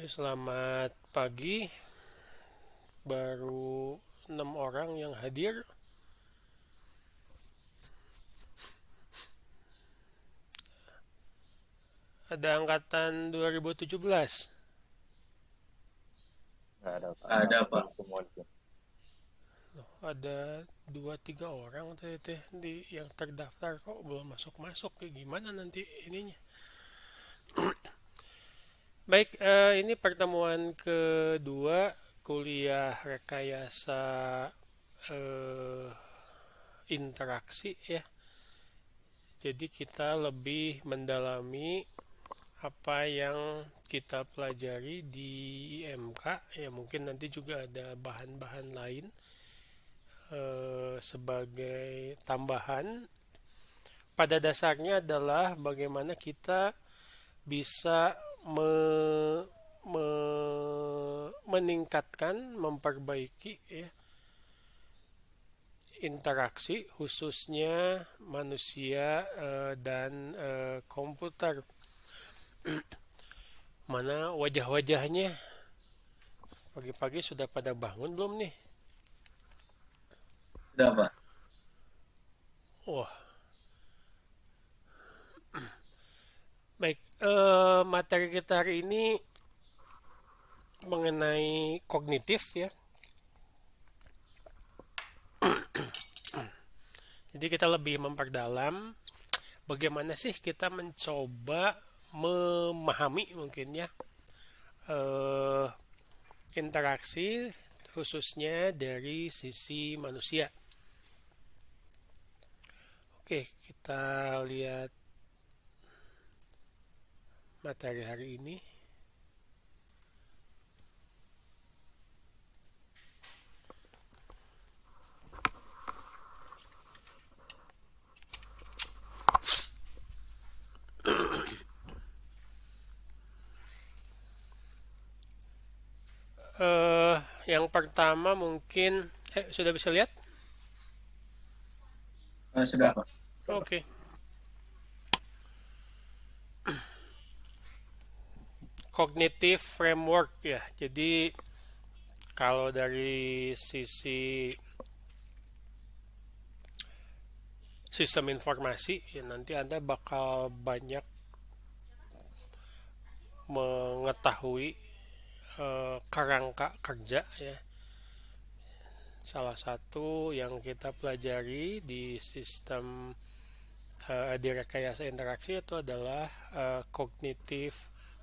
Selamat pagi. Baru 6 orang yang hadir. Ada angkatan 2017. Nggak ada Pak. Ada Pak. Semua di sini. Ada 2-3 orang tadi teh di yang terdaftar kok belum masuk-masuk. Gimana nanti ininya? Baik, ini pertemuan kedua kuliah rekayasa eh, interaksi ya. Jadi kita lebih mendalami apa yang kita pelajari di IMK ya, mungkin nanti juga ada bahan-bahan lain sebagai tambahan. Pada dasarnya adalah bagaimana kita bisa meningkatkan, memperbaiki ya, interaksi khususnya manusia dan komputer. Mana wajah-wajahnya? Pagi-pagi sudah pada bangun belum nih? Udah Pak. Wah, baik. Materi kita hari ini mengenai kognitif ya. Jadi kita lebih memperdalam bagaimana sih kita mencoba memahami mungkin ya eh, interaksi khususnya dari sisi manusia. Oke, kita lihat materi hari ini. eh yang pertama mungkin sudah bisa lihat? Sudah Pak. Oke. Cognitive framework ya. Jadi kalau dari sisi sistem informasi ya, nanti Anda bakal banyak mengetahui kerangka kerja ya. Salah satu yang kita pelajari di sistem di rekayasa interaksi itu adalah cognitive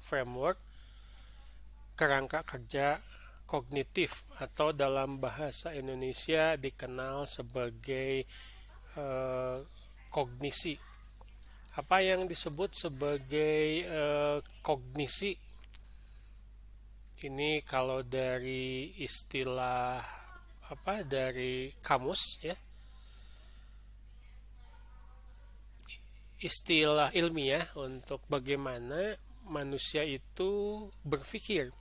framework, kerangka kerja kognitif, atau dalam bahasa Indonesia dikenal sebagai kognisi. Apa yang disebut sebagai kognisi? Ini kalau dari istilah dari kamus ya, istilah ilmiah untuk bagaimana manusia itu berpikir,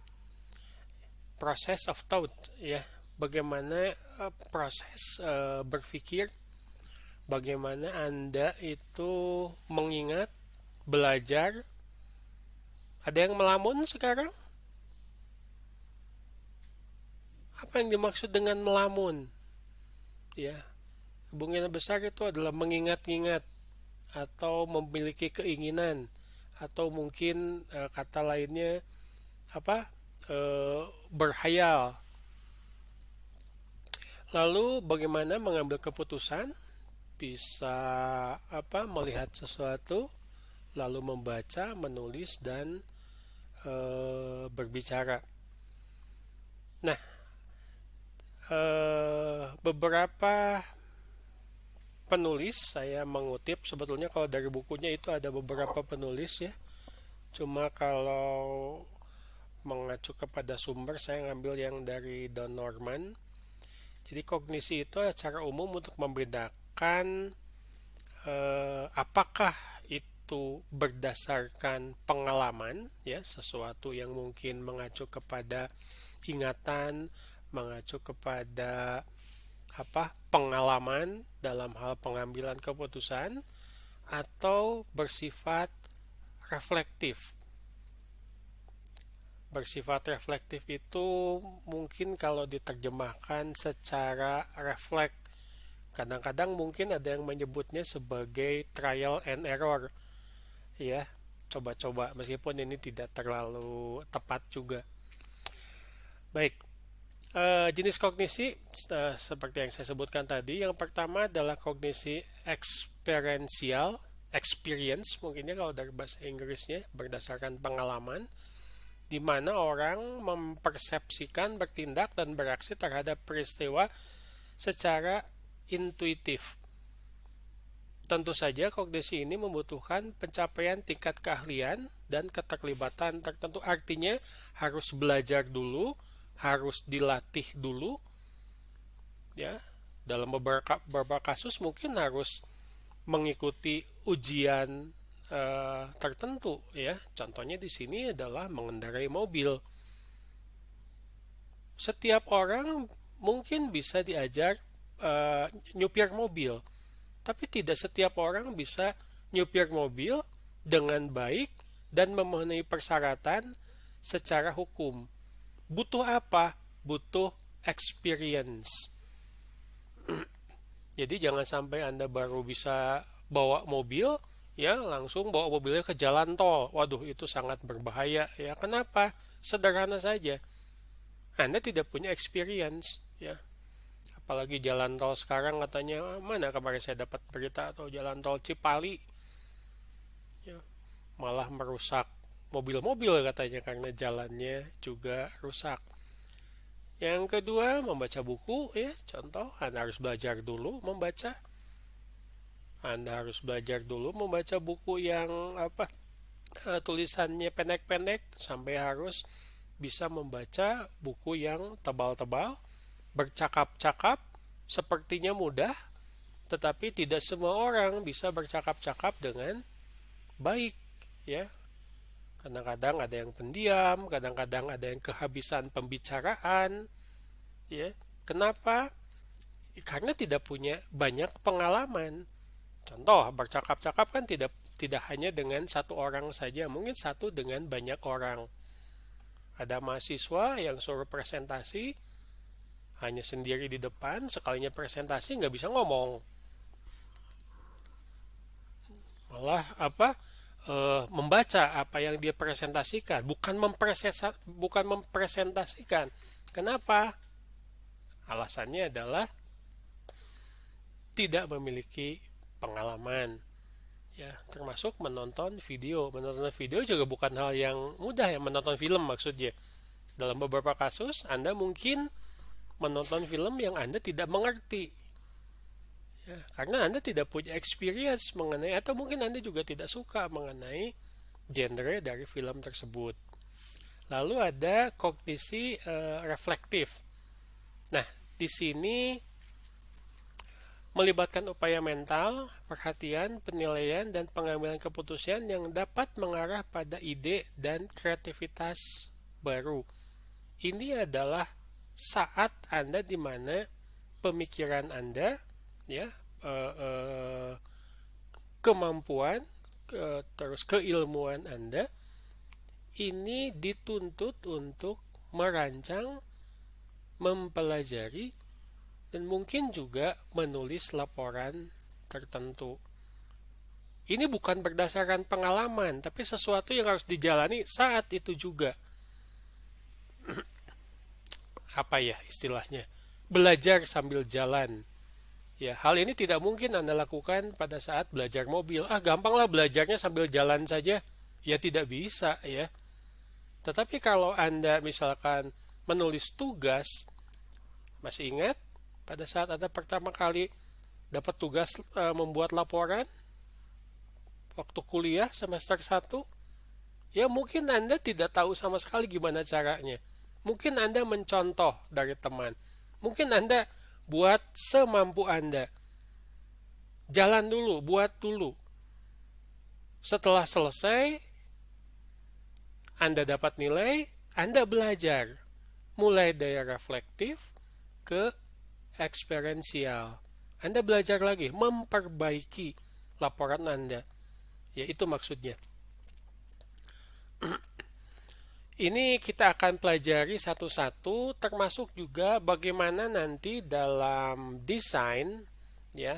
proses of thought ya, bagaimana proses berpikir, bagaimana Anda itu mengingat, belajar. Ada yang melamun sekarang? Apa yang dimaksud dengan melamun? Ya, kemungkinan besar itu adalah mengingat-ingat atau memiliki keinginan, atau mungkin kata lainnya berhayal. Lalu bagaimana mengambil keputusan? Bisa melihat sesuatu, lalu membaca, menulis, dan berbicara. Nah, beberapa penulis, saya mengutip, sebetulnya kalau dari bukunya itu ada beberapa penulis ya, cuma kalau mengacu kepada sumber saya ngambil yang dari Don Norman. Jadi kognisi itu secara umum untuk membedakan apakah itu berdasarkan pengalaman ya, sesuatu yang mungkin mengacu kepada ingatan, mengacu kepada pengalaman dalam hal pengambilan keputusan, atau bersifat reflektif, Bersifat reflektif itu mungkin kalau diterjemahkan secara refleks. Kadang-kadang mungkin ada yang menyebutnya sebagai trial and error, ya, coba-coba, meskipun ini tidak terlalu tepat juga. Baik, jenis kognisi seperti yang saya sebutkan tadi, yang pertama adalah kognisi experiential, experience mungkinnya kalau dari bahasa Inggrisnya, berdasarkan pengalaman, di mana orang mempersepsikan, bertindak, dan beraksi terhadap peristiwa secara intuitif. Tentu saja kognisi ini membutuhkan pencapaian tingkat keahlian dan keterlibatan tertentu. Artinya harus belajar dulu, harus dilatih dulu. Ya, dalam beberapa kasus mungkin harus mengikuti ujian tertentu, ya. Contohnya di sini adalah mengendarai mobil. Setiap orang mungkin bisa diajar nyupir mobil, tapi tidak setiap orang bisa nyupir mobil dengan baik dan memenuhi persyaratan secara hukum. Butuh apa? Butuh experience. Jadi jangan sampai Anda baru bisa bawa mobil, ya langsung bawa mobilnya ke jalan tol. Waduh, itu sangat berbahaya, ya. Kenapa? Sederhana saja, Anda tidak punya experience, ya. Apalagi jalan tol sekarang katanya, mana kemarin saya dapat berita, atau jalan tol Cipali, ya, malah merusak mobil-mobil katanya karena jalannya juga rusak. Yang kedua, membaca buku, ya. Contoh, Anda harus belajar dulu membaca. Anda harus belajar dulu membaca buku yang tulisannya pendek-pendek, sampai harus bisa membaca buku yang tebal-tebal, bercakap-cakap, sepertinya mudah, tetapi tidak semua orang bisa bercakap-cakap dengan baik, ya. Kadang-kadang ada yang pendiam, kadang-kadang ada yang kehabisan pembicaraan, ya. Kenapa? Karena tidak punya banyak pengalaman. Contoh, bercakap-cakap kan tidak hanya dengan satu orang saja, mungkin satu dengan banyak orang. Ada mahasiswa yang suruh presentasi, hanya sendiri di depan, sekalinya presentasi nggak bisa ngomong. Malah membaca apa yang dia presentasikan, bukan mempresentasikan. Kenapa? Alasannya adalah tidak memiliki pengalaman, ya. Termasuk menonton video juga bukan hal yang mudah, ya. Menonton film maksudnya, dalam beberapa kasus Anda mungkin menonton film yang Anda tidak mengerti, ya, karena Anda tidak punya experience mengenai, atau mungkin Anda juga tidak suka mengenai genre dari film tersebut. Lalu ada kognisi reflektif. Nah, di sini melibatkan upaya mental, perhatian, penilaian, dan pengambilan keputusan yang dapat mengarah pada ide dan kreativitas baru. Ini adalah saat Anda di mana pemikiran Anda, ya, kemampuan, terus keilmuan Anda ini dituntut untuk merancang, mempelajari, dan mungkin juga menulis laporan tertentu. Ini bukan berdasarkan pengalaman, tapi sesuatu yang harus dijalani saat itu juga. Apa ya istilahnya? Belajar sambil jalan. Ya, hal ini tidak mungkin Anda lakukan pada saat belajar mobil. Gampanglah belajarnya sambil jalan saja. Ya, tidak bisa, ya. Tetapi kalau Anda misalkan menulis tugas, masih ingat pada saat Anda pertama kali dapat tugas membuat laporan waktu kuliah semester 1, ya mungkin Anda tidak tahu sama sekali gimana caranya. Mungkin Anda mencontoh dari teman. Mungkin Anda buat semampu Anda. Jalan dulu, buat dulu. Setelah selesai, Anda dapat nilai, Anda belajar. Mulai dari reflektif ke eksperiensial. Anda belajar lagi, memperbaiki laporan Anda. Ya, itu maksudnya. Ini kita akan pelajari satu-satu, termasuk juga bagaimana nanti dalam desain, ya,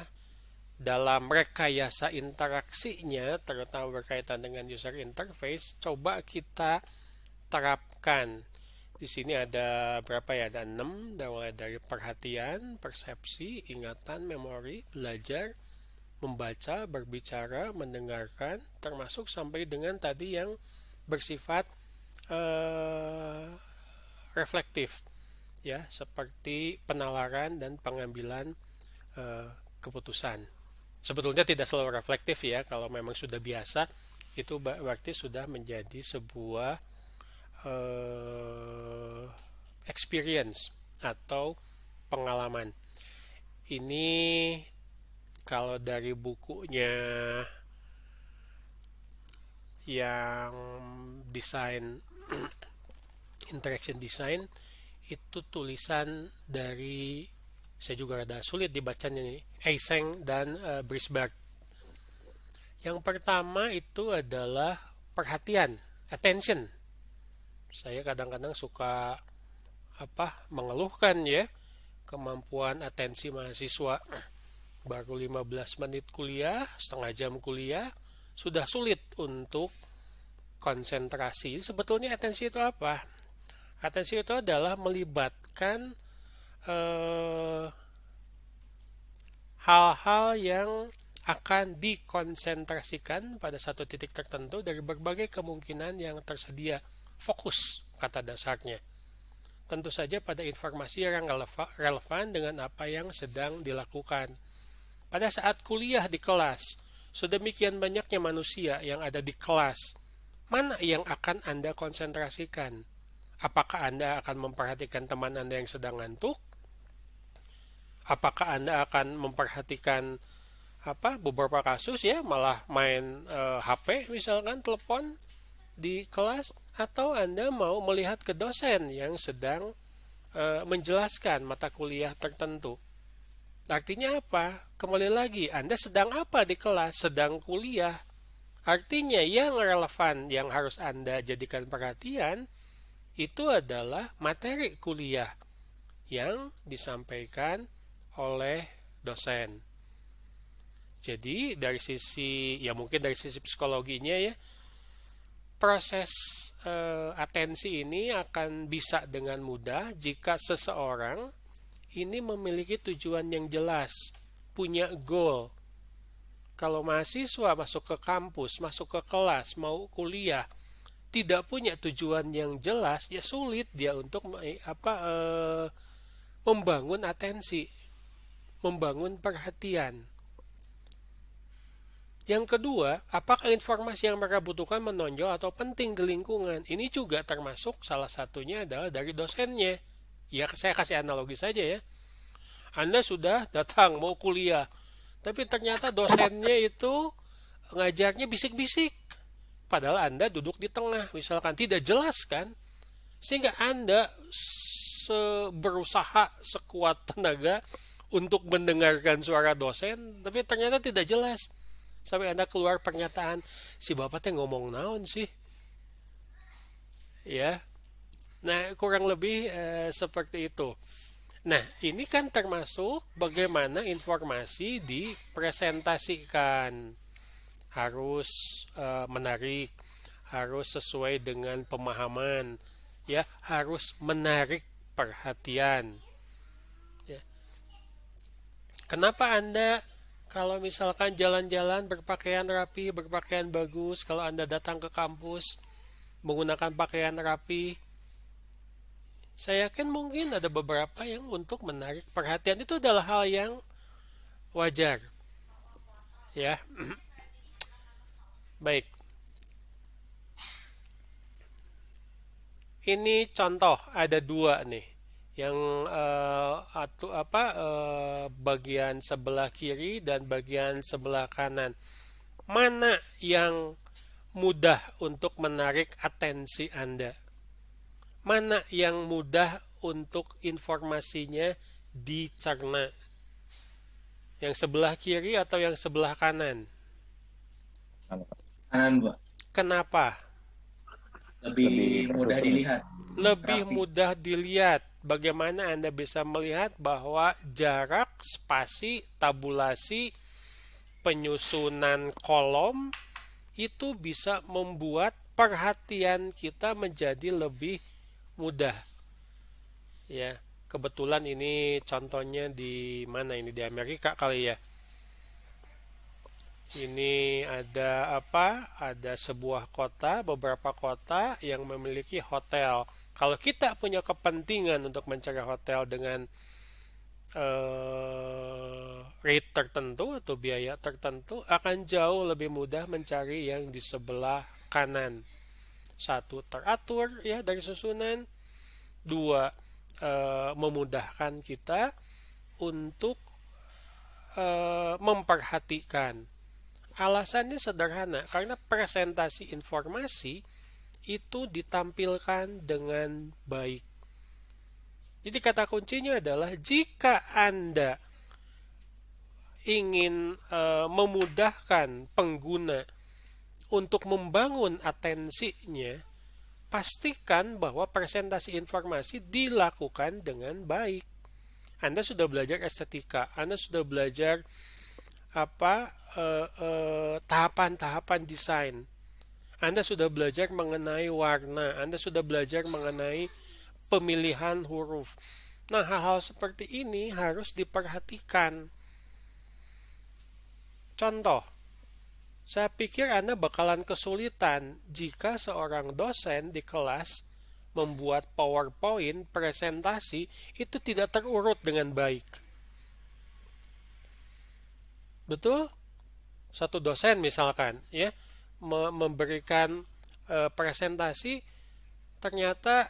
dalam rekayasa interaksinya, terutama berkaitan dengan user interface, coba kita terapkan. Di sini ada berapa ya? Ada 6, mulai dari perhatian, persepsi, ingatan, memori, belajar, membaca, berbicara, mendengarkan, termasuk sampai dengan tadi yang bersifat eh, reflektif, ya, seperti penalaran dan pengambilan eh, keputusan. Sebetulnya tidak selalu reflektif ya, kalau memang sudah biasa itu berarti sudah menjadi sebuah eh, experience atau pengalaman. Ini kalau dari bukunya yang desain interaction design itu tulisan dari, saya juga ada sulit dibacanya nih, Eysenck dan Brisbane. Yang pertama itu adalah perhatian, attention. Saya kadang-kadang suka mengeluhkan ya kemampuan atensi mahasiswa. Baru 15 menit kuliah, setengah jam kuliah, sudah sulit untuk konsentrasi. Sebetulnya atensi itu apa? Atensi itu adalah melibatkan hal-hal yang akan dikonsentrasikan pada satu titik tertentu dari berbagai kemungkinan yang tersedia. Fokus, kata dasarnya. Tentu saja pada informasi yang relevan dengan apa yang sedang dilakukan. Pada saat kuliah di kelas, sedemikian banyaknya manusia yang ada di kelas, mana yang akan Anda konsentrasikan? Apakah Anda akan memperhatikan teman Anda yang sedang ngantuk? Apakah Anda akan memperhatikan beberapa kasus ya malah main HP misalkan, telepon di kelas, atau Anda mau melihat ke dosen yang sedang menjelaskan mata kuliah tertentu? Artinya apa? Kembali lagi, Anda sedang apa di kelas? Sedang kuliah. Artinya yang relevan yang harus Anda jadikan perhatian itu adalah materi kuliah yang disampaikan oleh dosen. Jadi dari sisi, ya mungkin dari sisi psikologinya ya, proses atensi ini akan bisa dengan mudah jika seseorang ini memiliki tujuan yang jelas, punya goal. Kalau mahasiswa masuk ke kampus, masuk ke kelas, mau kuliah, tidak punya tujuan yang jelas, ya sulit dia untuk membangun atensi, membangun perhatian. Yang kedua, apakah informasi yang mereka butuhkan menonjol atau penting di lingkungan? Ini juga termasuk salah satunya adalah dari dosennya. Ya, saya kasih analogi saja ya. Anda sudah datang mau kuliah, tapi ternyata dosennya itu ngajarnya bisik-bisik. Padahal Anda duduk di tengah, misalkan tidak jelas kan? Sehingga Anda berusaha sekuat tenaga untuk mendengarkan suara dosen, tapi ternyata tidak jelas. Sampai Anda keluar pernyataan, si bapak teh ngomong naon sih? Ya. Nah, kurang lebih seperti itu. Nah, ini kan termasuk bagaimana informasi dipresentasikan. Harus menarik, harus sesuai dengan pemahaman, ya, harus menarik perhatian. Ya. Kenapa Anda kalau misalkan jalan-jalan berpakaian rapi, berpakaian bagus, kalau Anda datang ke kampus menggunakan pakaian rapi, saya yakin mungkin ada beberapa yang untuk menarik perhatian itu adalah hal yang wajar. Ya, baik. Ini contoh ada dua nih, yang bagian sebelah kiri dan bagian sebelah kanan. Mana yang mudah untuk menarik atensi Anda? Mana yang mudah untuk informasinya dicerna? Yang sebelah kiri atau yang sebelah kanan? Kanan, Pak. Kenapa? lebih mudah tersusun. dilihat, Lebih rapi. mudah dilihat. Bagaimana Anda bisa melihat bahwa jarak, spasi, tabulasi, penyusunan kolom itu bisa membuat perhatian kita menjadi lebih mudah. Ya, kebetulan ini contohnya di mana ini, di Amerika kali ya. Ini ada apa? Ada sebuah kota, beberapa kota yang memiliki hotel. Kalau kita punya kepentingan untuk mencari hotel dengan rate tertentu atau biaya tertentu, akan jauh lebih mudah mencari yang di sebelah kanan. Satu, teratur ya dari susunan. Dua, memudahkan kita untuk memperhatikan. Alasannya sederhana, karena presentasi informasi itu ditampilkan dengan baik. Jadi kata kuncinya adalah jika Anda ingin memudahkan pengguna untuk membangun atensinya, pastikan bahwa presentasi informasi dilakukan dengan baik. Anda sudah belajar estetika, Anda sudah belajar apa tahapan-tahapan desain. Anda sudah belajar mengenai warna, Anda sudah belajar mengenai pemilihan huruf. Nah, hal-hal seperti ini harus diperhatikan. Contoh, saya pikir Anda bakalan kesulitan jika seorang dosen di kelas membuat PowerPoint presentasi itu tidak terurut dengan baik. Betul? Satu dosen misalkan ya memberikan presentasi, ternyata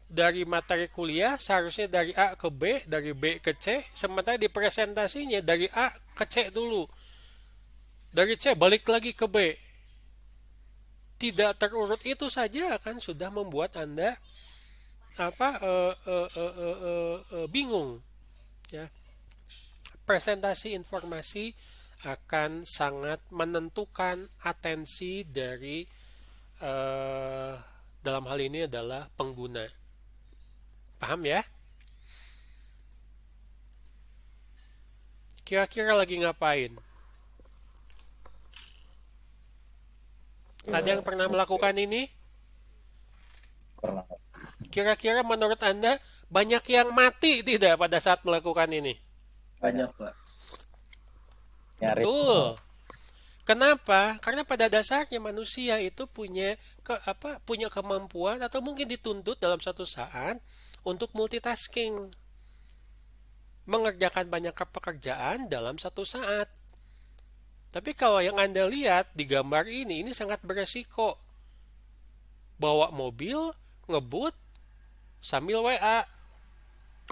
dari materi kuliah seharusnya dari A ke B, dari B ke C, sementara di presentasinya dari A ke C dulu, dari C balik lagi ke B. Tidak terurut itu saja akan sudah membuat Anda apa bingung ya. Presentasi informasi akan sangat menentukan atensi dari dalam hal ini adalah pengguna. Paham ya? Kira-kira lagi ngapain? Ada yang pernah Oke, melakukan ini? pernah. Kira-kira menurut Anda banyak yang mati tidak pada saat melakukan ini? Banyak Banyak, Pak. nyaris semua. Betul. Kenapa? Karena pada dasarnya manusia itu punya kemampuan atau mungkin dituntut dalam satu saat untuk multitasking, mengerjakan banyak pekerjaan dalam satu saat. Tapi kalau yang Anda lihat di gambar ini sangat beresiko. Bawa mobil, ngebut, sambil WA.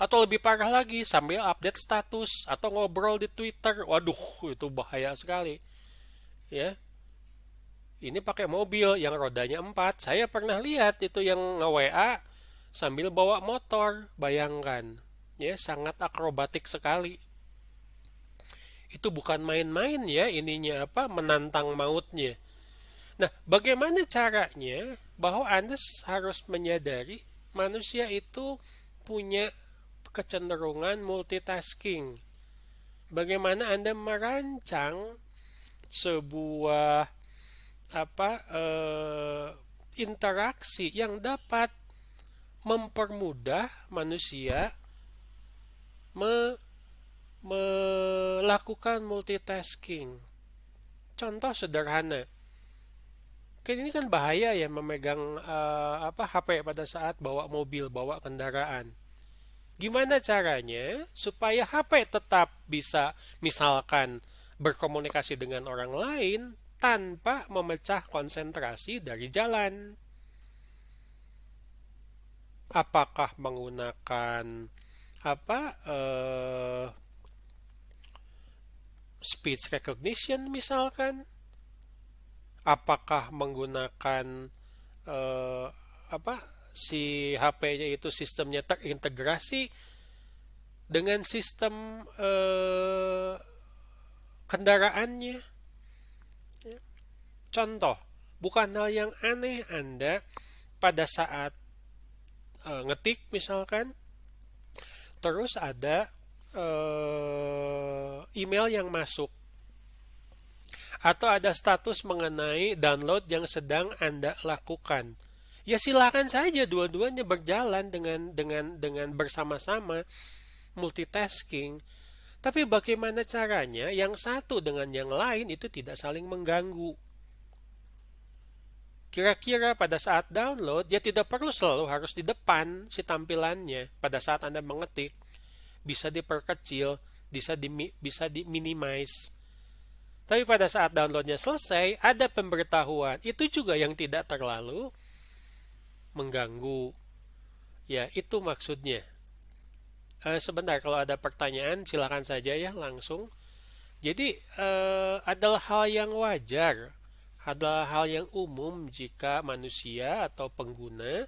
Atau lebih parah lagi, sambil update status atau ngobrol di Twitter. Waduh, itu bahaya sekali. Ya, ini pakai mobil yang rodanya 4. Saya pernah lihat itu yang nge-WA sambil bawa motor. Bayangkan, ya sangat akrobatik sekali. Itu bukan main-main ya, ininya apa, menantang mautnya. Nah, bagaimana caranya bahwa Anda harus menyadari manusia itu punya kecenderungan multitasking. Bagaimana Anda merancang sebuah apa interaksi yang dapat mempermudah manusia me- melakukan multitasking. Contoh sederhana, kan ini kan bahaya ya memegang HP pada saat bawa mobil, bawa kendaraan. Gimana caranya supaya HP tetap bisa misalkan berkomunikasi dengan orang lain tanpa memecah konsentrasi dari jalan? Apakah menggunakan apa speech recognition misalkan? Apakah menggunakan eh, apa si HP-nya itu sistemnya terintegrasi dengan sistem kendaraannya? Contoh, Bukan hal yang aneh Anda pada saat ngetik misalkan, terus ada email yang masuk, atau ada status mengenai download yang sedang Anda lakukan. Ya silakan saja dua-duanya berjalan dengan bersama-sama multitasking. Tapi bagaimana caranya yang satu dengan yang lain itu tidak saling mengganggu? Kira-kira pada saat download, ya tidak perlu selalu harus di depan si tampilannya. Pada saat Anda mengetik, bisa diperkecil, bisa diminimize. Tapi pada saat downloadnya selesai, ada pemberitahuan. Itu juga yang tidak terlalu mengganggu. Ya, itu maksudnya. Sebentar, kalau ada pertanyaan silakan saja ya langsung. Jadi adalah hal yang wajar, adalah hal yang umum jika manusia atau pengguna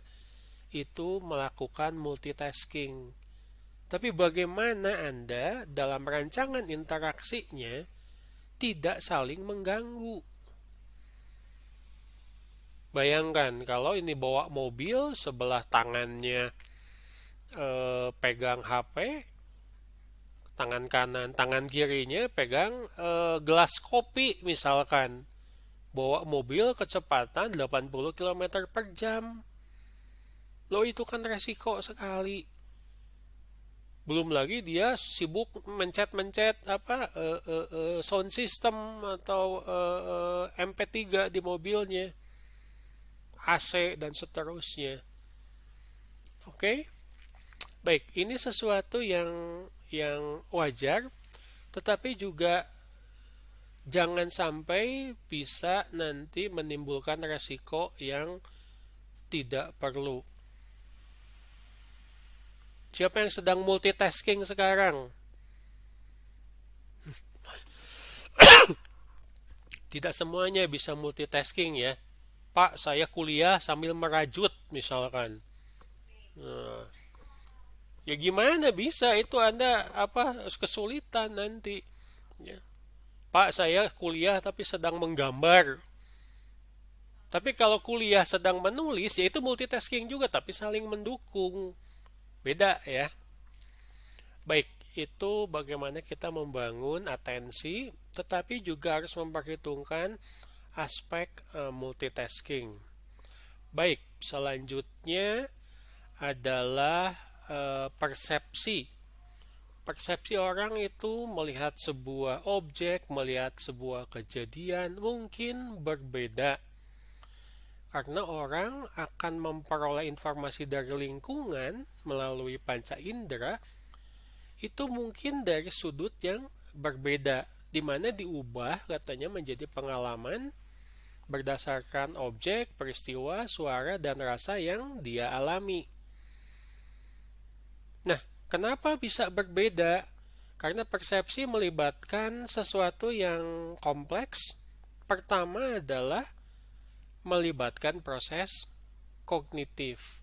itu melakukan multitasking. Tapi bagaimana Anda dalam rancangan interaksinya tidak saling mengganggu? Bayangkan kalau ini bawa mobil, sebelah tangannya pegang HP, tangan kanan, tangan kirinya pegang gelas kopi misalkan. Bawa mobil kecepatan 80 km per jam. Loh, itu kan resiko sekali. Belum lagi dia sibuk mencet-mencet sound system atau MP3 di mobilnya, AC dan seterusnya. Oke? Baik, ini sesuatu yang wajar, tetapi juga jangan sampai bisa nanti menimbulkan resiko yang tidak perlu. Siapa yang sedang multitasking sekarang? Tidak semuanya bisa multitasking ya. Pak, saya kuliah sambil merajut misalkan. Nah, ya gimana bisa itu Anda kesulitan nanti. Ya. Pak, saya kuliah tapi sedang menggambar. Tapi kalau kuliah sedang menulis, ya itu multitasking juga, tapi saling mendukung. Beda ya. Baik, itu bagaimana kita membangun atensi, tetapi juga harus memperhitungkan aspek multitasking. Baik, selanjutnya adalah persepsi. Persepsi orang itu melihat sebuah objek, melihat sebuah kejadian mungkin berbeda. Karena orang akan memperoleh informasi dari lingkungan melalui panca indera, itu mungkin dari sudut yang berbeda, di mana diubah katanya menjadi pengalaman berdasarkan objek, peristiwa, suara, dan rasa yang dia alami. Nah, kenapa bisa berbeda? Karena persepsi melibatkan sesuatu yang kompleks. Pertama adalah melibatkan proses kognitif,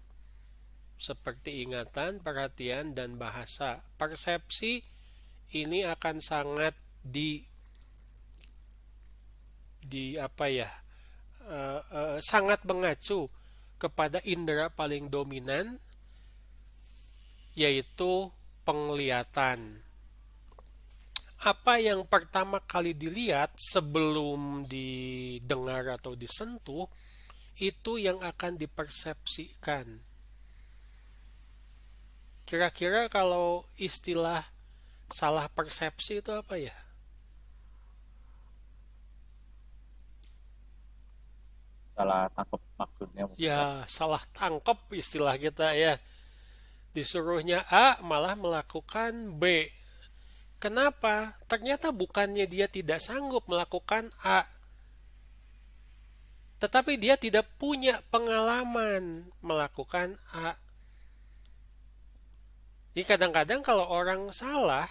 seperti ingatan, perhatian, dan bahasa. Persepsi ini akan sangat sangat mengacu kepada indera paling dominan, yaitu penglihatan. Apa yang pertama kali dilihat sebelum didengar atau disentuh, itu yang akan dipersepsikan. Kira-kira kalau istilah salah persepsi itu apa ya? Salah tangkap maksudnya. Ya, salah tangkap istilah kita ya. Disuruhnya A malah melakukan B. Kenapa? Ternyata bukannya dia tidak sanggup melakukan A, tetapi dia tidak punya pengalaman melakukan A. Jadi kadang-kadang kalau orang salah,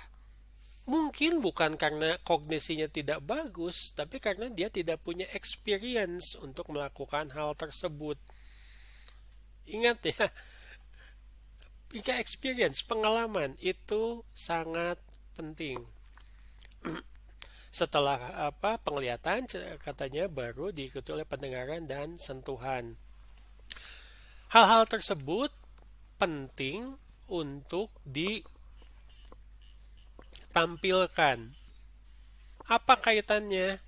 mungkin bukan karena kognisinya tidak bagus, tapi karena dia tidak punya experience untuk melakukan hal tersebut. Ingat ya, punya experience, pengalaman itu sangat penting. Setelah penglihatan katanya baru diikuti oleh pendengaran dan sentuhan. Hal-hal tersebut penting untuk ditampilkan. Apa kaitannya?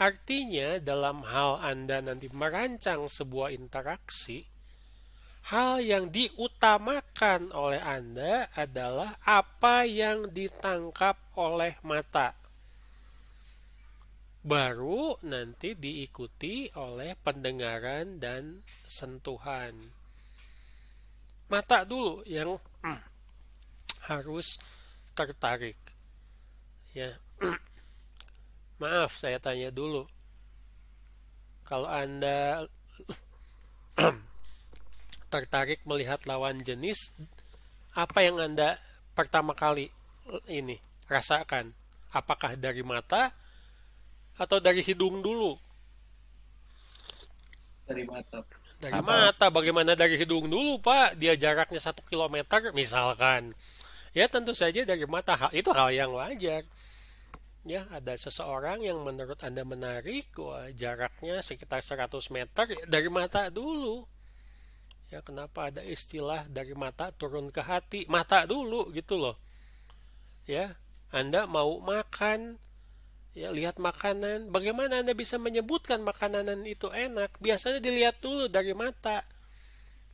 Artinya dalam hal Anda nanti merancang sebuah interaksi, hal yang diutamakan oleh Anda adalah apa yang ditangkap oleh mata. Baru nanti diikuti oleh pendengaran dan sentuhan. Mata dulu yang harus tertarik. Ya. Maaf, saya tanya dulu. Kalau Anda tertarik melihat lawan jenis, apa yang Anda pertama kali ini rasakan? Apakah dari mata atau dari hidung dulu? Dari mata. Dari mata. Bagaimana dari hidung dulu, Pak? Dia jaraknya 1 kilometer misalkan. Ya tentu saja dari mata. Itu hal yang wajar. Ya, ada seseorang yang menurut Anda menarik, jaraknya sekitar 100 meter, dari mata dulu. Ya, kenapa ada istilah dari mata turun ke hati? Mata dulu gitu loh. Ya, Anda mau makan, ya lihat makanan. Bagaimana Anda bisa menyebutkan makanan itu enak? Biasanya dilihat dulu dari mata.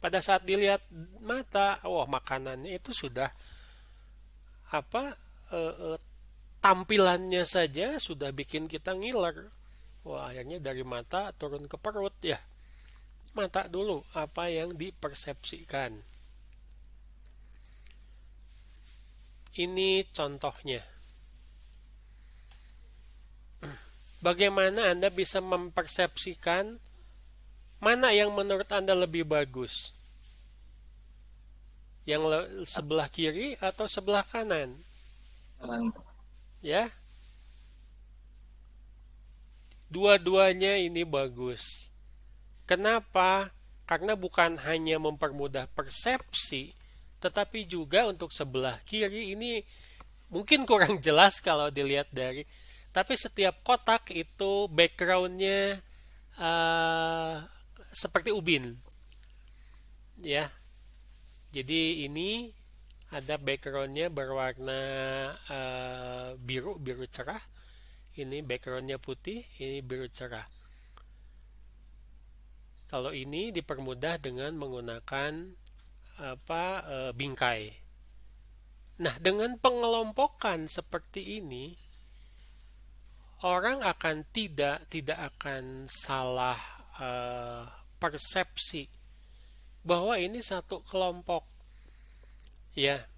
Pada saat dilihat mata, makanannya itu sudah tampilannya saja sudah bikin kita ngiler. Akhirnya dari mata turun ke perut ya. Mata dulu apa yang dipersepsikan. Ini contohnya. Bagaimana Anda bisa mempersepsikan mana yang menurut Anda lebih bagus? Yang sebelah kiri atau sebelah kanan? Kanan. Ya, dua-duanya ini bagus. Kenapa? Karena bukan hanya mempermudah persepsi, tetapi juga untuk sebelah kiri ini mungkin kurang jelas kalau dilihat dari, tapi setiap kotak itu backgroundnya seperti ubin, ya. Jadi ini ada backgroundnya berwarna biru cerah. Ini backgroundnya putih, ini biru cerah. Kalau ini dipermudah dengan menggunakan bingkai. Nah, dengan pengelompokan seperti ini, orang akan tidak akan salah persepsi bahwa ini satu kelompok. Ya,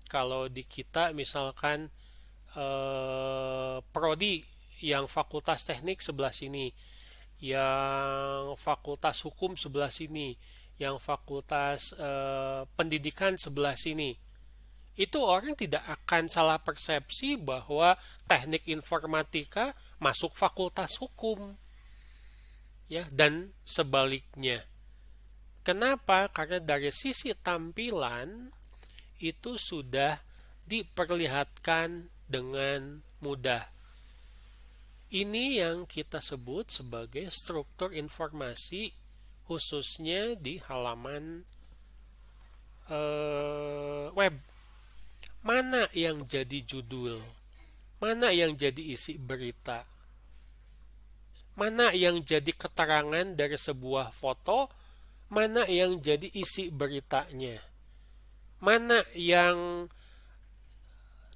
kalau di kita misalkan prodi yang fakultas teknik sebelah sini, yang fakultas hukum sebelah sini, yang fakultas pendidikan sebelah sini, itu orang tidak akan salah persepsi bahwa teknik informatika masuk fakultas hukum, ya, dan sebaliknya. Kenapa? Karena dari sisi tampilan itu sudah diperlihatkan dengan mudah. Ini yang kita sebut sebagai struktur informasi, khususnya di halaman web. Mana yang jadi judul? Mana yang jadi isi berita? Mana yang jadi keterangan dari sebuah foto? Mana yang jadi isi beritanya? Mana yang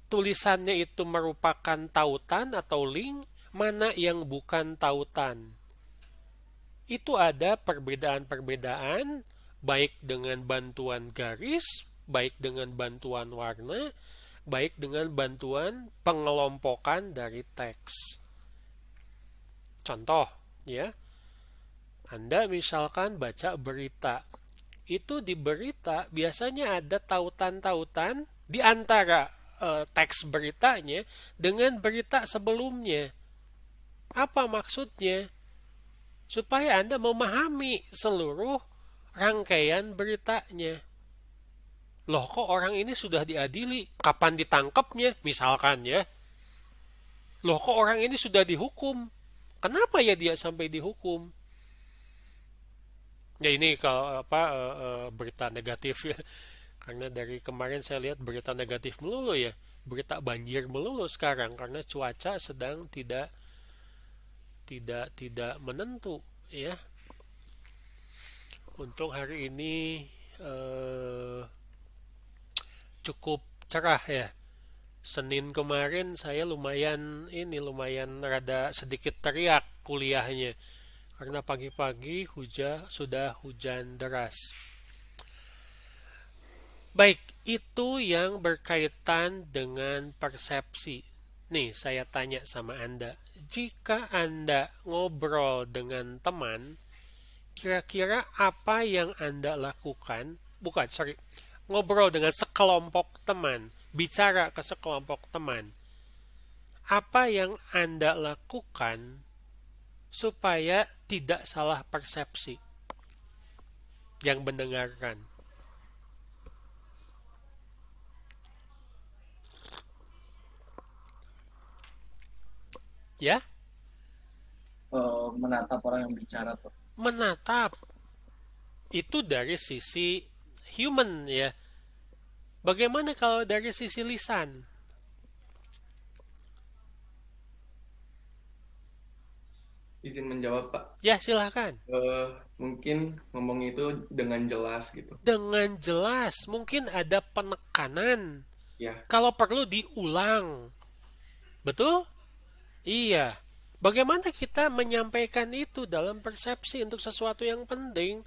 tulisannya itu merupakan tautan atau link, mana yang bukan tautan. Itu ada perbedaan-perbedaan, baik dengan bantuan garis, baik dengan bantuan warna, baik dengan bantuan pengelompokan dari teks. Contoh, ya, Anda misalkan baca berita. Itu di berita biasanya ada tautan-tautan di antara teks beritanya dengan berita sebelumnya. Apa maksudnya? Supaya Anda memahami seluruh rangkaian beritanya. Loh, kok orang ini sudah diadili? Kapan ditangkapnya? Misalkan ya. Loh, kok orang ini sudah dihukum? Kenapa ya dia sampai dihukum? Ya ini kalau apa berita negatif ya. Karena dari kemarin saya lihat berita negatif melulu ya. Berita banjir melulu sekarang karena cuaca sedang tidak menentu ya. Untung hari ini eh, cukup cerah ya. Senin kemarin saya lumayan rada sedikit teriak kuliahnya karena pagi-pagi sudah hujan deras. Baik, itu yang berkaitan dengan persepsi. Nih, saya tanya sama Anda. Jika Anda ngobrol dengan teman, kira-kira apa yang Anda lakukan? Bukan, sorry. Ngobrol dengan sekelompok teman, bicara ke sekelompok teman. Apa yang Anda lakukan supaya tidak salah persepsi yang mendengarkan? Ya, Menatap orang yang bicara tuh. menatap. Itu dari sisi human ya. Bagaimana kalau dari sisi lisan? Izin menjawab, Pak. Ya, silahkan. Mungkin ngomong itu dengan jelas gitu. Dengan jelas, mungkin ada penekanan. Ya, Kalau perlu diulang. Betul? Iya. Bagaimana kita menyampaikan itu dalam persepsi untuk sesuatu yang penting?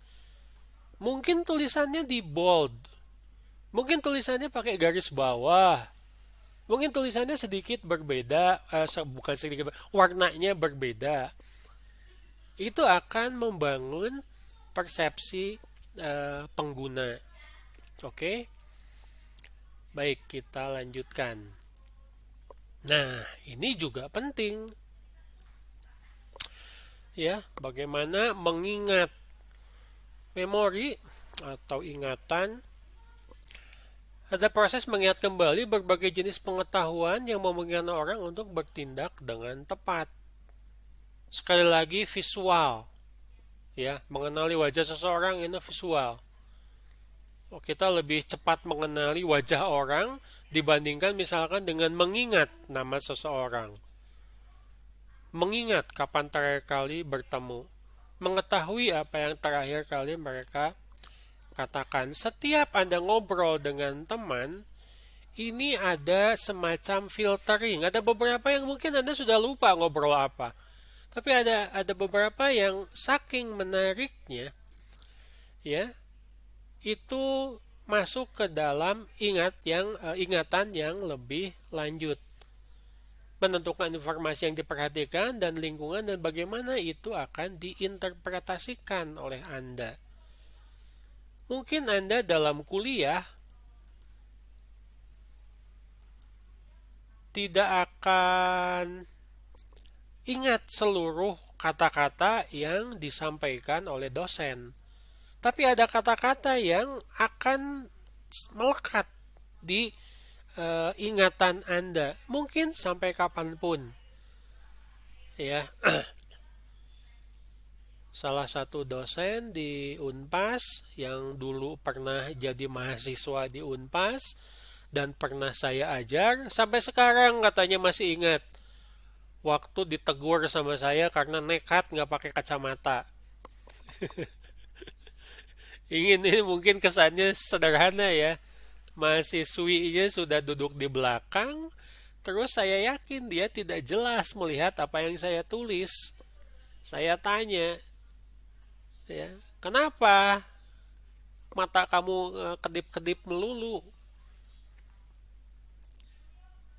Mungkin tulisannya di bold. Mungkin tulisannya pakai garis bawah. Mungkin tulisannya sedikit berbeda, bukan sedikit, warnanya berbeda. Itu akan membangun persepsi pengguna. Oke? Baik, kita lanjutkan. Nah, ini juga penting. Ya, bagaimana mengingat memori atau ingatan. Ada proses mengingat kembali berbagai jenis pengetahuan yang memungkinkan orang untuk bertindak dengan tepat. Sekali lagi visual. Ya, mengenali wajah seseorang ini visual. Kita lebih cepat mengenali wajah orang dibandingkan misalkan dengan mengingat nama seseorang. Mengingat kapan terakhir kali bertemu. Mengetahui apa yang terakhir kali mereka katakan. Setiap Anda ngobrol dengan teman, ini ada semacam filtering. Ada beberapa yang mungkin Anda sudah lupa ngobrol apa. Tapi ada beberapa yang saking menariknya, ya, itu masuk ke dalam ingatan yang lebih lanjut. Menentukan informasi yang diperhatikan dan lingkungan dan bagaimana itu akan diinterpretasikan oleh Anda. Mungkin Anda dalam kuliah tidak akan ingat seluruh kata-kata yang disampaikan oleh dosen. Tapi ada kata-kata yang akan melekat di ingatan Anda. Mungkin sampai kapanpun. Ya. Salah satu dosen di Unpas yang dulu pernah jadi mahasiswa di Unpas dan pernah saya ajar, sampai sekarang katanya masih ingat. Waktu ditegur sama saya karena nekat nggak pakai kacamata. Ini mungkin kesannya sederhana ya. Mahasiswinya sudah duduk di belakang, terus saya yakin dia tidak jelas melihat apa yang saya tulis. Saya tanya, ya, kenapa mata kamu kedip-kedip melulu?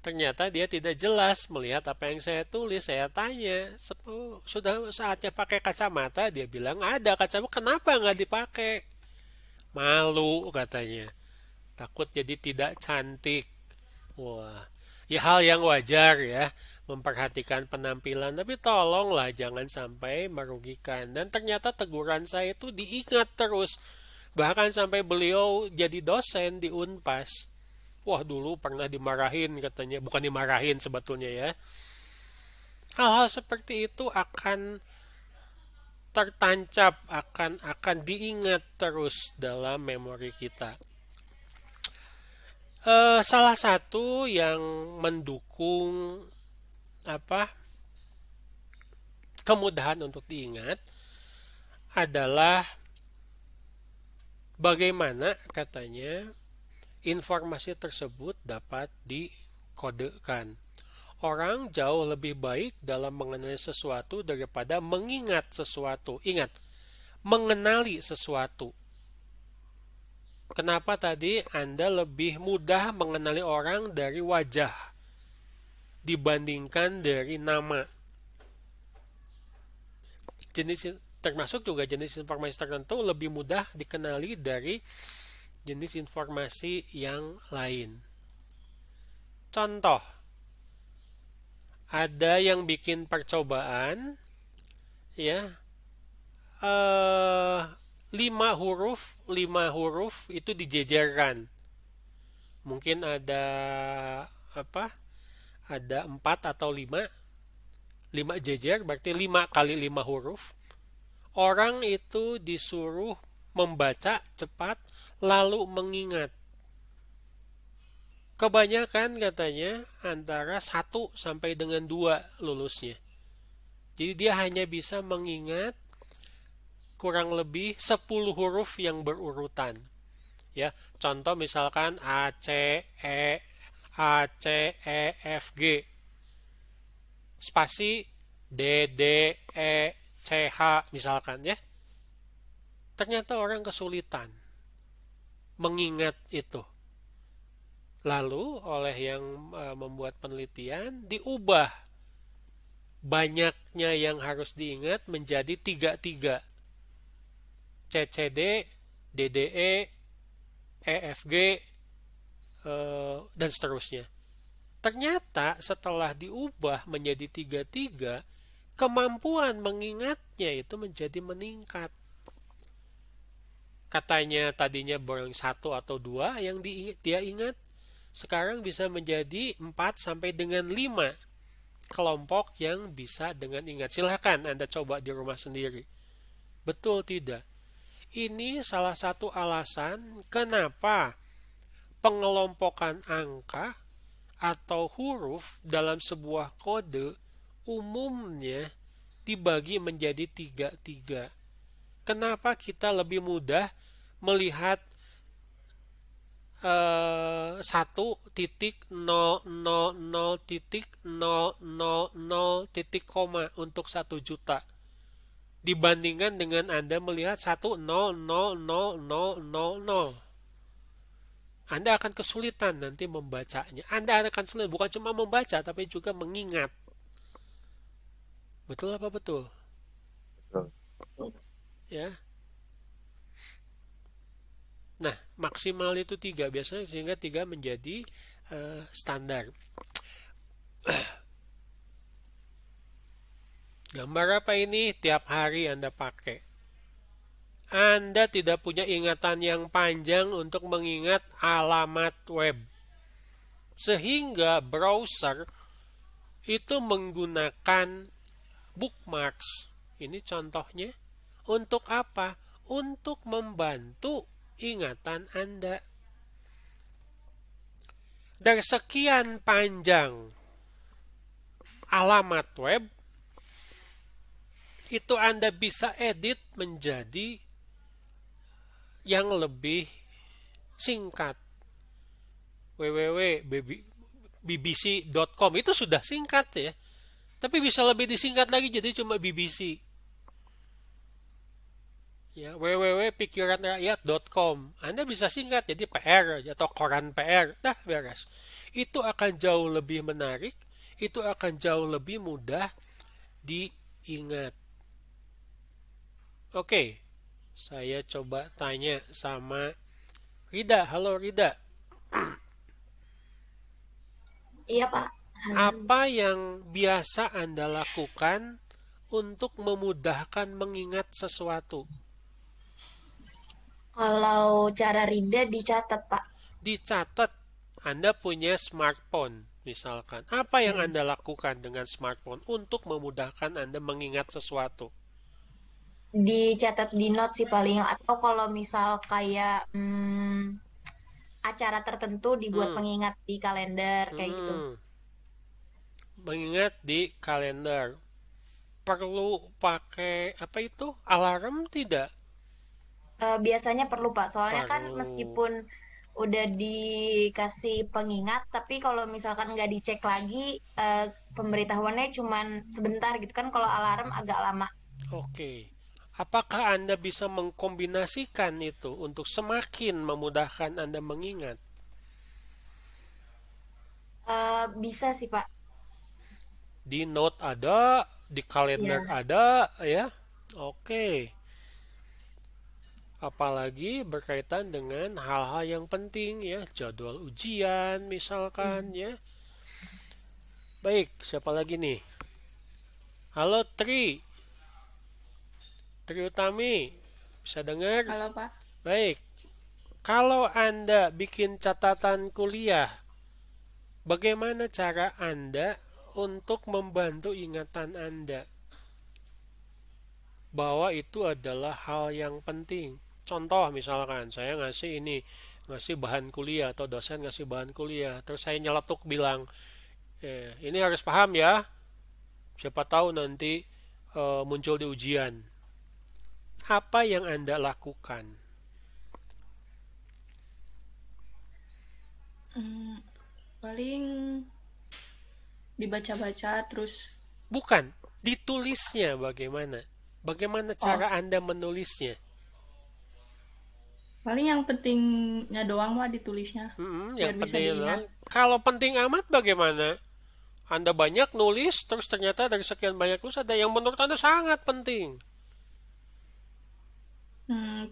Ternyata dia tidak jelas melihat apa yang saya tulis. Saya tanya, sudah saatnya pakai kacamata? Dia bilang ada kacamata. Kenapa nggak dipakai? Malu katanya. Takut jadi tidak cantik. Wah, ya hal yang wajar ya, memperhatikan penampilan. Tapi tolonglah jangan sampai merugikan. Dan ternyata teguran saya itu diingat terus. Bahkan sampai beliau jadi dosen di Unpas. Wah, dulu pernah dimarahin katanya. Bukan dimarahin sebetulnya ya. Hal-hal seperti itu akan tertancap, akan diingat terus dalam memori kita. Salah satu yang mendukung apa kemudahan untuk diingat adalah bagaimana katanya informasi tersebut dapat dikodekan. Orang jauh lebih baik dalam mengenali sesuatu daripada mengingat sesuatu. Ingat, mengenali sesuatu. Kenapa tadi Anda lebih mudah mengenali orang dari wajah dibandingkan dari nama? Termasuk juga jenis informasi tertentu lebih mudah dikenali dari jenis informasi yang lain. Contoh, ada yang bikin percobaan, ya, 5 huruf itu dijejerkan. Mungkin ada Ada 4 atau 5 jejer, berarti 5 kali 5 huruf. Orang itu disuruh membaca cepat lalu mengingat. Kebanyakan katanya antara 1 sampai dengan 2 lulusnya. Jadi dia hanya bisa mengingat kurang lebih 10 huruf yang berurutan. Ya, contoh misalkan A C E F G spasi D D E C H misalkan ya. Ternyata orang kesulitan mengingat itu. Lalu oleh yang membuat penelitian diubah banyaknya yang harus diingat menjadi 3 CCD, DDE, EFG, dan seterusnya. Ternyata setelah diubah menjadi 3, kemampuan mengingatnya itu menjadi meningkat. Katanya tadinya baru 1 atau 2 yang dia ingat, sekarang bisa menjadi 4 sampai dengan 5 kelompok yang bisa dengan ingat. Silahkan Anda coba di rumah sendiri. Betul tidak? Ini salah satu alasan kenapa pengelompokan angka atau huruf dalam sebuah kode umumnya dibagi menjadi 3. Kenapa kita lebih mudah melihat 1.000.000 untuk 1 juta dibandingkan dengan Anda melihat 1.000.000. Anda akan kesulitan nanti membacanya. Anda akan sulit bukan cuma membaca tapi juga mengingat. Betul apa betul? Betul. Ya. Nah, maksimal itu 3 biasanya sehingga 3 menjadi standar. Gambar apa ini? Tiap hari Anda pakai. Anda tidak punya ingatan yang panjang untuk mengingat alamat web. Sehingga browser itu menggunakan bookmarks. Ini contohnya. Untuk apa? Untuk membantu ingatan Anda. Dari sekian panjang alamat web, itu Anda bisa edit menjadi yang lebih singkat. www.bbc.com itu sudah singkat ya. Tapi bisa lebih disingkat lagi jadi cuma BBC. Ya, www.pikiranrakyat.com. Anda bisa singkat jadi PR atau koran PR. Dah beres. Itu akan jauh lebih menarik, itu akan jauh lebih mudah diingat. Oke. Saya coba tanya sama Rida. Halo Rida. Iya Pak. Apa yang biasa Anda lakukan untuk memudahkan mengingat sesuatu? Kalau cara Rida dicatat Pak. Dicatat. Anda punya smartphone. Misalkan, apa yang Anda lakukan dengan smartphone untuk memudahkan Anda mengingat sesuatu? Dicatat di note sih paling, atau kalau misal kayak acara tertentu dibuat Hmm, pengingat di kalender kayak gitu. hmm, mengingat di kalender. Perlu pakai apa itu? Alarm tidak? Biasanya perlu Pak, soalnya kan Perlu. meskipun udah dikasih pengingat, tapi kalau misalkan nggak dicek lagi, pemberitahuannya cuman sebentar gitu kan, kalau alarm agak lama. Oke. Apakah Anda bisa mengkombinasikan itu untuk semakin memudahkan Anda mengingat? Bisa sih Pak. Di note ada, di kalender Ya. ada, ya. Oke. Apalagi berkaitan dengan hal-hal yang penting ya, jadwal ujian misalkan Hmm. ya. Baik, siapa lagi nih? Halo Tri Utami, bisa dengar? Halo Pak. Baik, kalau Anda bikin catatan kuliah, bagaimana cara Anda untuk membantu ingatan Anda bahwa itu adalah hal yang penting? Contoh misalkan saya ngasih bahan kuliah atau dosen ngasih bahan kuliah, terus saya nyeletuk bilang, ini harus paham ya, siapa tahu nanti muncul di ujian. Apa yang Anda lakukan? Hmm, paling dibaca-baca terus. Bukan, ditulisnya bagaimana? Bagaimana Oh, cara Anda menulisnya? paling yang pentingnya doang Pak ditulisnya Yang biar bisa penting adalah, diingat. kalau penting amat bagaimana? Anda banyak nulis, terus ternyata dari sekian banyak tulis ada yang menurut Anda sangat penting.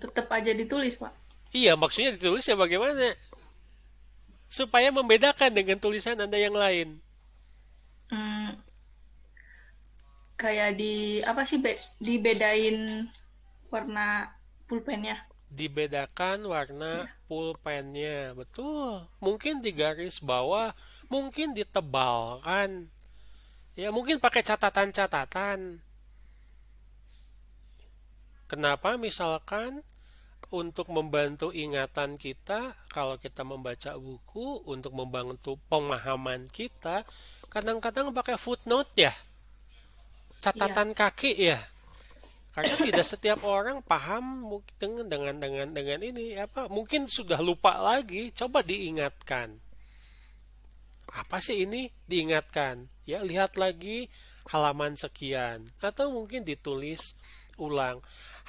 Tetap aja ditulis Pak. Iya, maksudnya ditulisnya bagaimana? Supaya membedakan dengan tulisan Anda yang lain. Hmm, kayak apa sih dibedain warna pulpennya. Dibedakan warna Ya. pulpennya, betul. Mungkin di garis bawah, mungkin ditebalkan. Ya, mungkin pakai catatan-catatan. Kenapa misalkan untuk membantu ingatan kita, kalau kita membaca buku, untuk membantu pemahaman kita, kadang-kadang pakai footnote ya, Iya. catatan kaki ya. Karena tidak setiap orang paham dengan ini apa, mungkin sudah lupa lagi, coba diingatkan. Apa sih ini? Diingatkan. Ya, lihat lagi halaman sekian atau mungkin ditulis ulang.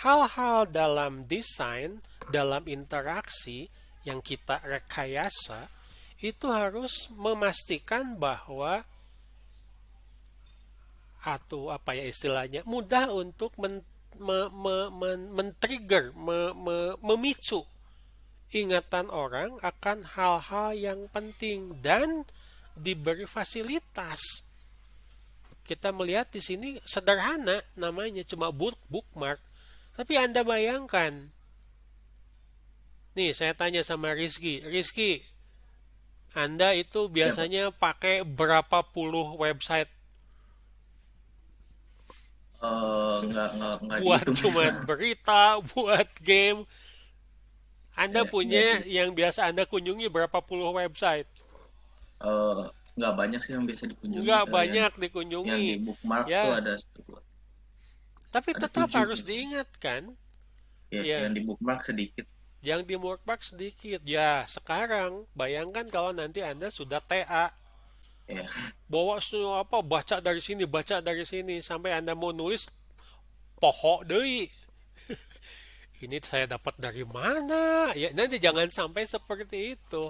Hal-hal dalam desain, dalam interaksi yang kita rekayasa itu harus memastikan bahwa atau apa ya istilahnya mudah untuk men-trigger, memicu ingatan orang akan hal-hal yang penting dan diberi fasilitas. Kita melihat di sini sederhana, namanya cuma bookmark. Tapi Anda bayangkan, nih saya tanya sama Rizky, Anda itu Ya, Pak. biasanya pakai berapa puluh website Nggak buat dihitung sih, cuman Pak. berita, buat game? Anda Nggak punya sih. yang biasa Anda kunjungi berapa puluh website? Eh, nggak banyak sih yang biasa dikunjungi. Nggak Yang banyak yang dikunjungi. di bookmark Ya, tuh ada tapi ada tetap tujuh harus biasanya. diingatkan. Ya, Ya, yang di bookmark sedikit. yang di workbox sedikit. Ya, sekarang bayangkan kalau nanti Anda sudah TA, Ya, bawa semua apa, baca dari sini sampai Anda mau nulis pohok deui. Ini saya dapat dari mana? Ya, nanti jangan sampai seperti itu.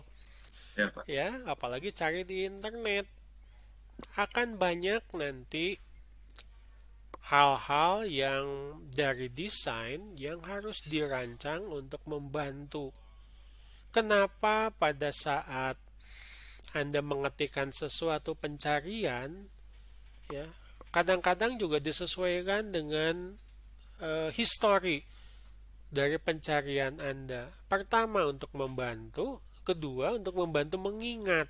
ya Pak. Ya, apalagi cari di internet. Akan banyak nanti hal-hal yang dari desain yang harus dirancang untuk membantu. Kenapa pada saat Anda mengetikkan sesuatu pencarian, ya, kadang-kadang juga disesuaikan dengan histori dari pencarian Anda. Pertama untuk membantu, kedua untuk membantu mengingat.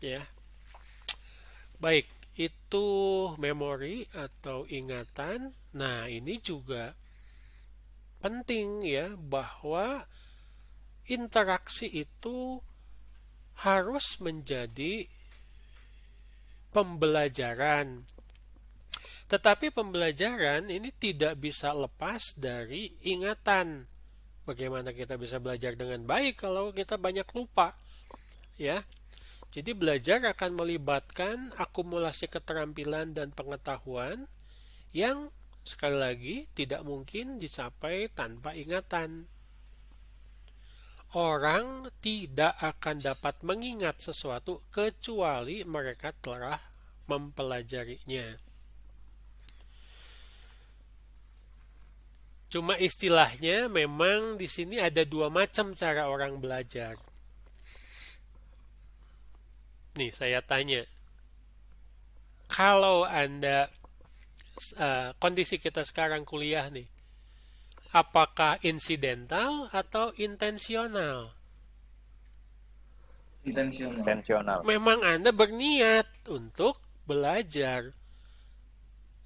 ya. Baik, itu memori atau ingatan. Nah, ini juga penting ya, bahwa interaksi itu harus menjadi pembelajaran. Tetapi pembelajaran ini tidak bisa lepas dari ingatan. Bagaimana kita bisa belajar dengan baik kalau kita banyak lupa? Ya. Jadi belajar akan melibatkan akumulasi keterampilan dan pengetahuan yang sekali lagi tidak mungkin dicapai tanpa ingatan. Orang tidak akan dapat mengingat sesuatu kecuali mereka telah mempelajarinya. Cuma istilahnya memang di sini ada dua macam cara orang belajar. Nih saya tanya, kalau Anda kondisi kita sekarang kuliah nih, apakah insidental atau intensional? Intensional. Memang Anda berniat untuk belajar.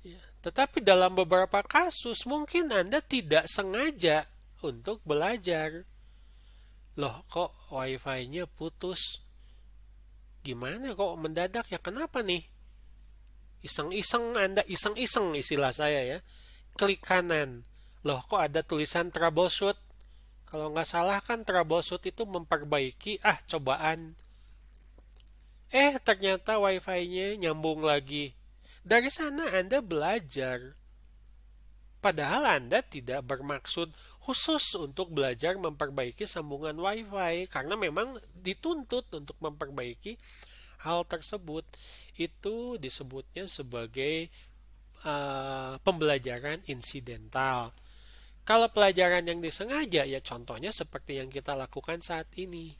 Ya, tetapi dalam beberapa kasus mungkin Anda tidak sengaja untuk belajar. Loh, kok wifi-nya putus? Gimana kok mendadak ya? Kenapa nih? Iseng-iseng Anda, iseng-iseng istilah saya ya. Klik kanan. Loh, kok ada tulisan troubleshoot? Kalau nggak salah kan troubleshoot itu memperbaiki, cobaan. Ternyata wifi-nya nyambung lagi. Dari sana Anda belajar. Padahal Anda tidak bermaksud khusus untuk belajar memperbaiki sambungan wifi. Karena memang dituntut untuk memperbaiki hal tersebut. Itu disebutnya sebagai pembelajaran insidental. Kalau pelajaran yang disengaja, ya contohnya seperti yang kita lakukan saat ini.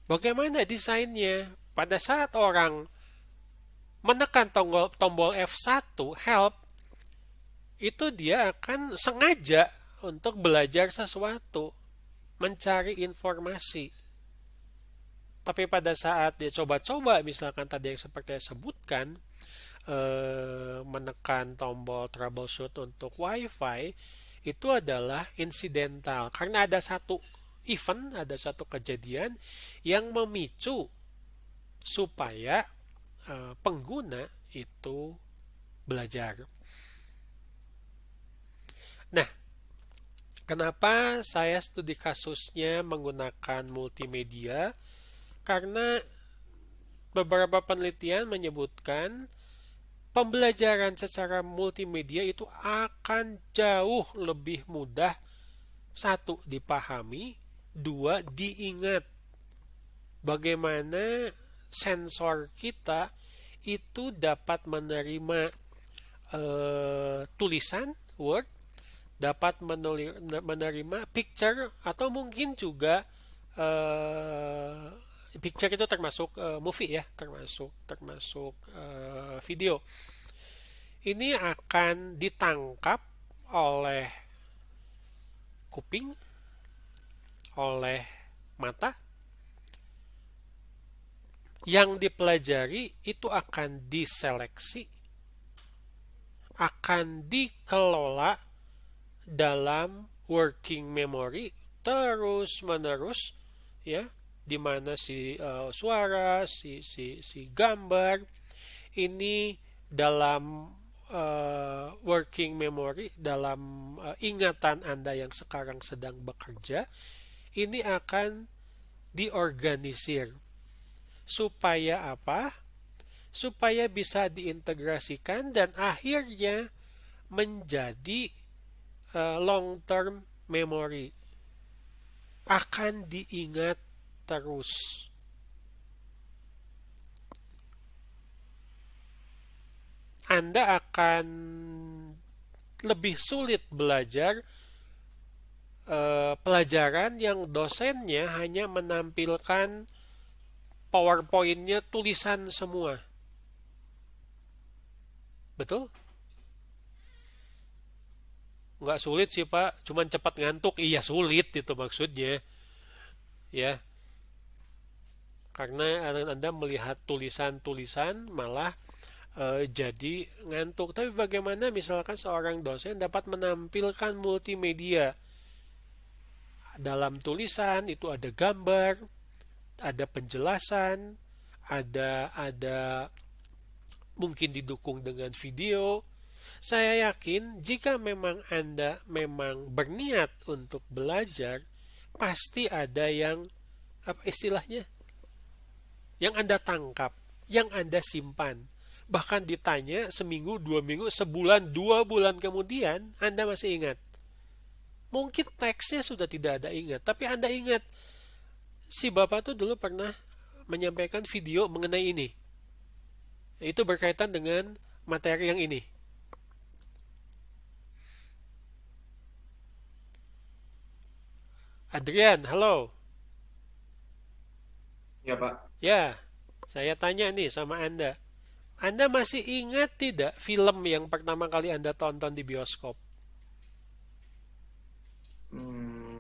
Bagaimana desainnya? Pada saat orang menekan tombol F1, help, itu dia akan sengaja untuk belajar sesuatu, mencari informasi. Tapi pada saat dia coba-coba, misalkan tadi yang seperti saya sebutkan, menekan tombol troubleshoot untuk wifi, itu adalah insidental. Karena ada satu event, ada satu kejadian yang memicu supaya pengguna itu belajar. Nah, kenapa saya studi kasusnya menggunakan multimedia? Karena beberapa penelitian menyebutkan pembelajaran secara multimedia itu akan jauh lebih mudah. 1. Dipahami, 2. Diingat. Bagaimana sensor kita itu dapat menerima tulisan, word, dapat menerima picture, atau mungkin juga picture itu termasuk movie ya, termasuk video. Ini akan ditangkap oleh kuping, oleh mata. Yang dipelajari itu akan diseleksi, akan dikelola dalam working memory terus menerus, ya, di mana si suara, si gambar ini dalam working memory, dalam ingatan Anda yang sekarang sedang bekerja, ini akan diorganisir. Supaya apa? Supaya bisa diintegrasikan dan akhirnya menjadi long term memory. Akan diingat terus. Anda akan lebih sulit belajar pelajaran yang dosennya hanya menampilkan PowerPoint-nya tulisan semua. Betul? Nggak sulit sih Pak, cuman cepat ngantuk. Iya sulit itu maksudnya. Ya. karena Anda melihat tulisan-tulisan malah jadi ngantuk. Tapi bagaimana misalkan seorang dosen dapat menampilkan multimedia dalam tulisan itu, ada gambar, ada penjelasan, ada mungkin didukung dengan video. Saya yakin jika memang Anda memang berniat untuk belajar, pasti ada yang apa istilahnya? Yang Anda tangkap, yang Anda simpan. Bahkan ditanya seminggu, 2 minggu, sebulan, 2 bulan kemudian Anda masih ingat. Mungkin teksnya sudah tidak ada ingat, tapi Anda ingat si Bapak tuh dulu pernah menyampaikan video mengenai ini. Itu berkaitan dengan materi yang ini. Adrian, halo. Ya, Pak. Ya, saya tanya nih sama Anda. Anda masih ingat tidak film yang pertama kali Anda tonton di bioskop? Hmm,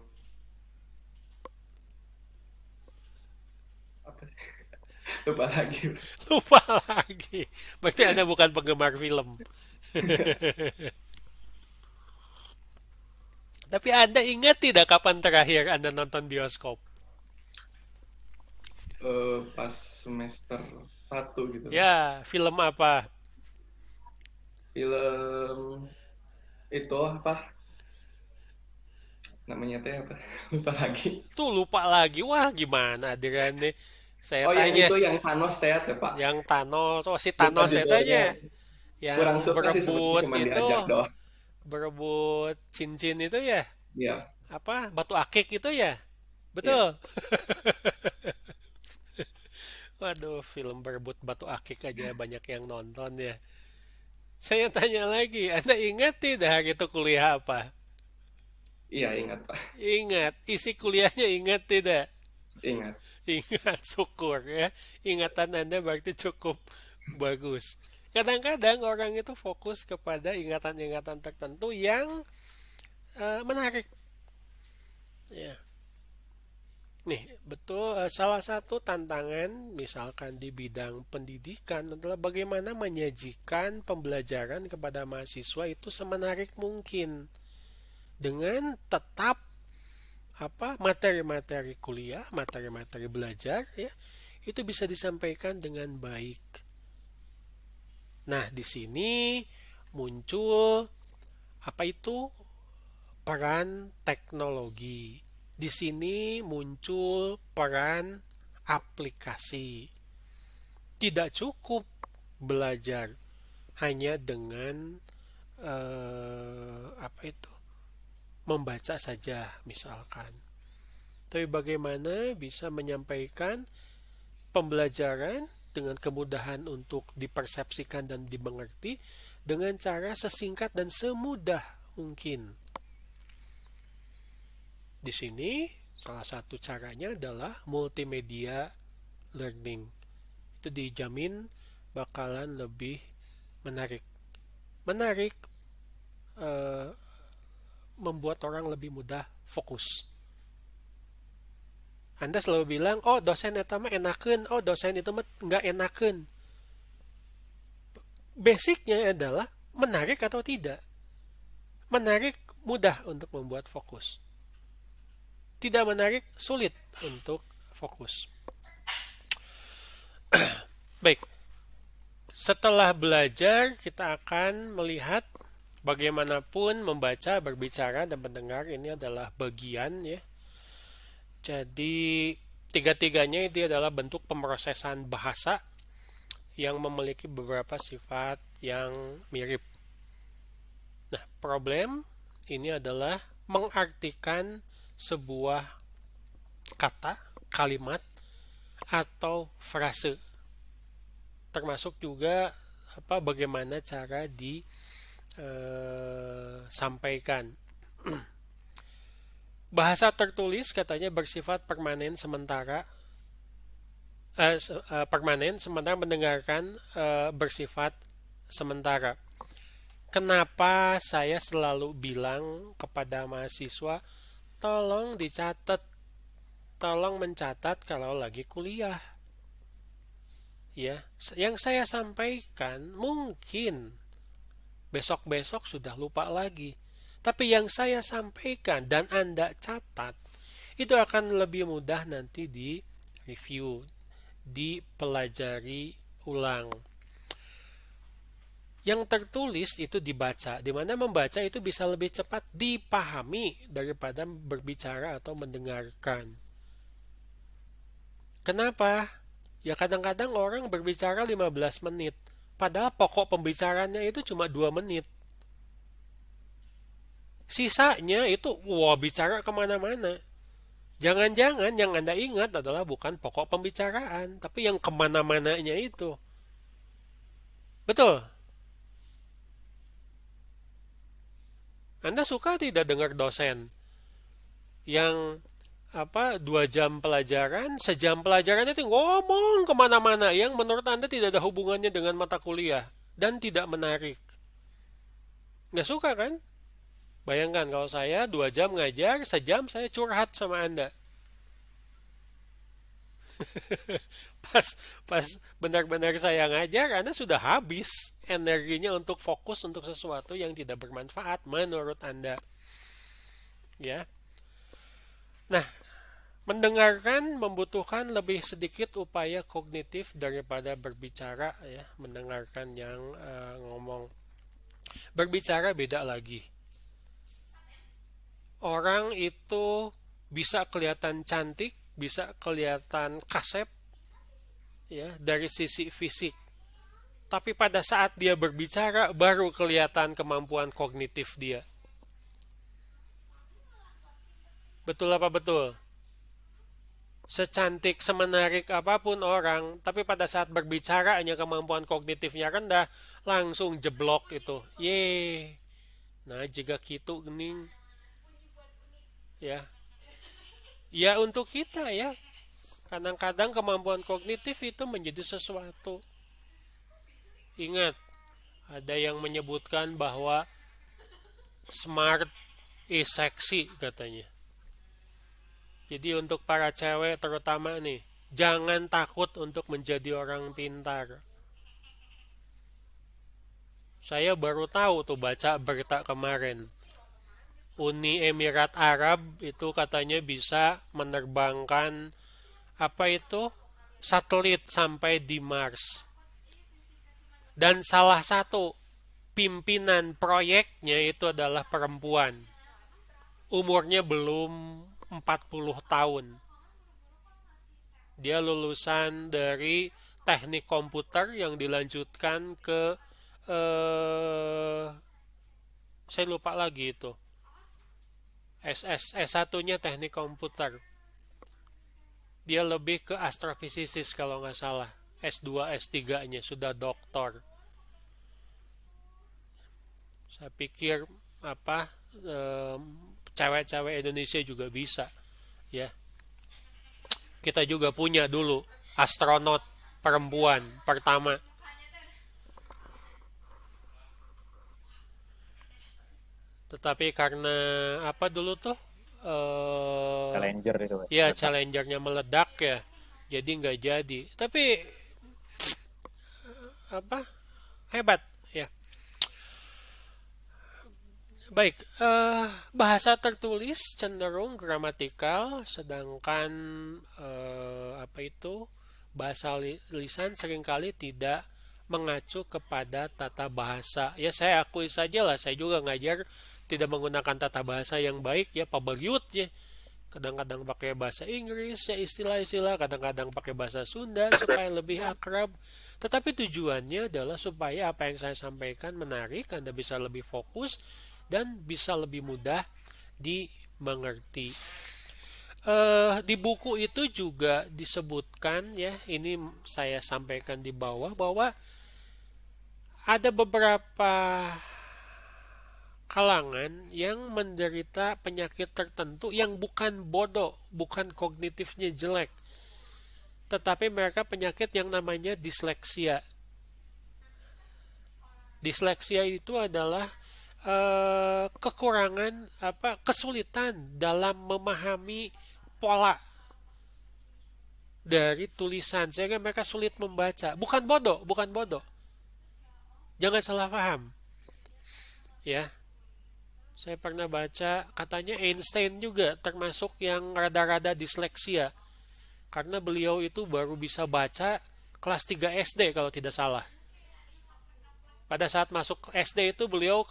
apa sih? Lupa lagi. Lupa lagi. Berarti Anda bukan penggemar film. Tapi Anda ingat tidak kapan terakhir Anda nonton bioskop? Pas semester 1 gitu. Ya, film apa? Film itu apa? Namanya teh apa? Lupa lagi. Tuh lupa lagi. Wah, gimana Adrian nih? Saya Oh, yang tanya. itu yang Thanos teh ya, Pak. Yang Thanos, oh si Lupa Thanos ya tanya. judulnya. Kurang Yang suka sih sebetulnya, berebut cuma itu, diajak doang. berebut cincin itu ya? Iya. Apa? Batu akik itu ya? Betul. Waduh, film berebut batu akik aja banyak yang nonton ya. Saya tanya lagi, Anda ingat tidak hari itu kuliah apa? Iya, ingat, Pak. Ingat, isi kuliahnya ingat tidak? Ingat. Ingat, syukur ya. Ingatan Anda berarti cukup bagus. Kadang-kadang orang itu fokus kepada ingatan-ingatan tertentu yang menarik. Ya. Nih, betul, salah satu tantangan misalkan di bidang pendidikan adalah bagaimana menyajikan pembelajaran kepada mahasiswa itu semenarik mungkin dengan tetap materi-materi kuliah, materi-materi belajar ya, itu bisa disampaikan dengan baik. Nah, di sini muncul peran teknologi. Di sini muncul peran aplikasi. Tidak cukup belajar hanya dengan membaca saja misalkan. Tapi bagaimana bisa menyampaikan pembelajaran dengan kemudahan untuk dipersepsikan dan dimengerti dengan cara sesingkat dan semudah mungkin. Di sini salah satu caranya adalah multimedia learning. Itu dijamin bakalan lebih menarik. Membuat orang lebih mudah fokus. Anda selalu bilang, oh dosen itu mah enakeun, oh dosen itu mah nggak enakeun. Basicnya adalah menarik atau tidak. Menarik mudah untuk membuat fokus. Tidak menarik sulit untuk fokus. Baik. Setelah belajar kita akan melihat bagaimanapun membaca, berbicara dan mendengar ini adalah bagian ya. Jadi tiga-tiganya itu adalah bentuk pemrosesan bahasa yang memiliki beberapa sifat yang mirip. Nah, problem ini adalah mengartikan sebuah kata, kalimat, atau frase. Termasuk juga bagaimana cara disampaikan. Bahasa tertulis katanya bersifat permanen sementara sementara mendengarkan bersifat sementara. Kenapa saya selalu bilang kepada mahasiswa, tolong dicatat, tolong mencatat kalau lagi kuliah. Ya, yang saya sampaikan mungkin besok-besok sudah lupa lagi. Tapi yang saya sampaikan dan Anda catat, itu akan lebih mudah nanti di review, dipelajari ulang. Yang tertulis itu dibaca, di mana membaca itu bisa lebih cepat dipahami daripada berbicara atau mendengarkan. Kenapa? Ya kadang-kadang orang berbicara 15 menit, padahal pokok pembicaranya itu cuma 2 menit. Sisanya itu, bicara kemana-mana. Jangan-jangan yang Anda ingat adalah bukan pokok pembicaraan, tapi yang kemana-mananya itu. Betul? Anda suka tidak dengar dosen yang 2 jam pelajaran, sejam pelajaran itu ngomong kemana-mana yang menurut Anda tidak ada hubungannya dengan mata kuliah dan tidak menarik. Nggak suka kan? Bayangkan kalau saya 2 jam ngajar, sejam saya curhat sama Anda. Pas benar-benar saya ngajar, Anda sudah habis energinya untuk fokus untuk sesuatu yang tidak bermanfaat menurut Anda. Ya. Nah, mendengarkan membutuhkan lebih sedikit upaya kognitif daripada berbicara, ya. Mendengarkan yang ngomong. Berbicara beda lagi. Orang itu bisa kelihatan cantik, bisa kelihatan kasep, ya, dari sisi fisik. Tapi pada saat dia berbicara, baru kelihatan kemampuan kognitif dia. Betul apa betul? Secantik, semenarik apapun orang, tapi pada saat berbicara hanya kemampuan kognitifnya rendah, langsung jeblok itu. Yeay. Nah, jika gitu gening. Ya. Ya untuk kita ya. Kadang-kadang kemampuan kognitif itu menjadi sesuatu. Ingat, ada yang menyebutkan bahwa smart is sexy katanya. Jadi untuk para cewek terutama nih, jangan takut untuk menjadi orang pintar. Saya baru tahu tuh baca berita kemarin. Uni Emirat Arab itu katanya bisa menerbangkan satelit sampai di Mars. Dan salah satu pimpinan proyeknya itu adalah perempuan. Umurnya belum 40 tahun. Dia lulusan dari teknik komputer yang dilanjutkan ke saya lupa lagi itu. S1-nya teknik komputer. Dia lebih ke astrofisikis kalau nggak salah. S2, S3-nya sudah doktor. Saya pikir cewek-cewek Indonesia juga bisa, ya. Kita juga punya dulu astronot perempuan pertama. Tetapi karena dulu tuh Challenger itu. Ya, Challengernya meledak ya, jadi nggak jadi. Tapi hebat ya. Baik, bahasa tertulis cenderung gramatikal, sedangkan bahasa lisan seringkali tidak mengacu kepada tata bahasa. Ya saya akui saja lah, saya juga ngajar tidak menggunakan tata bahasa yang baik ya, pabagyut ya. Kadang-kadang pakai bahasa Inggris ya, istilah-istilah, kadang-kadang pakai bahasa Sunda supaya lebih akrab. Tetapi tujuannya adalah supaya apa yang saya sampaikan menarik, Anda bisa lebih fokus dan bisa lebih mudah dimengerti. Di buku itu juga disebutkan ya, ini saya sampaikan di bawah bahwa ada beberapa kalangan yang menderita penyakit tertentu yang bukan bodoh, bukan kognitifnya jelek, tetapi mereka penyakit yang namanya disleksia. Disleksia itu adalah kekurangan kesulitan dalam memahami pola. dari tulisan sehingga mereka sulit membaca. Bukan bodoh, bukan bodoh. Jangan salah paham. Ya. Saya pernah baca katanya Einstein juga termasuk yang rada-rada disleksia. Karena beliau itu baru bisa baca kelas 3 SD kalau tidak salah. Pada saat masuk SD itu beliau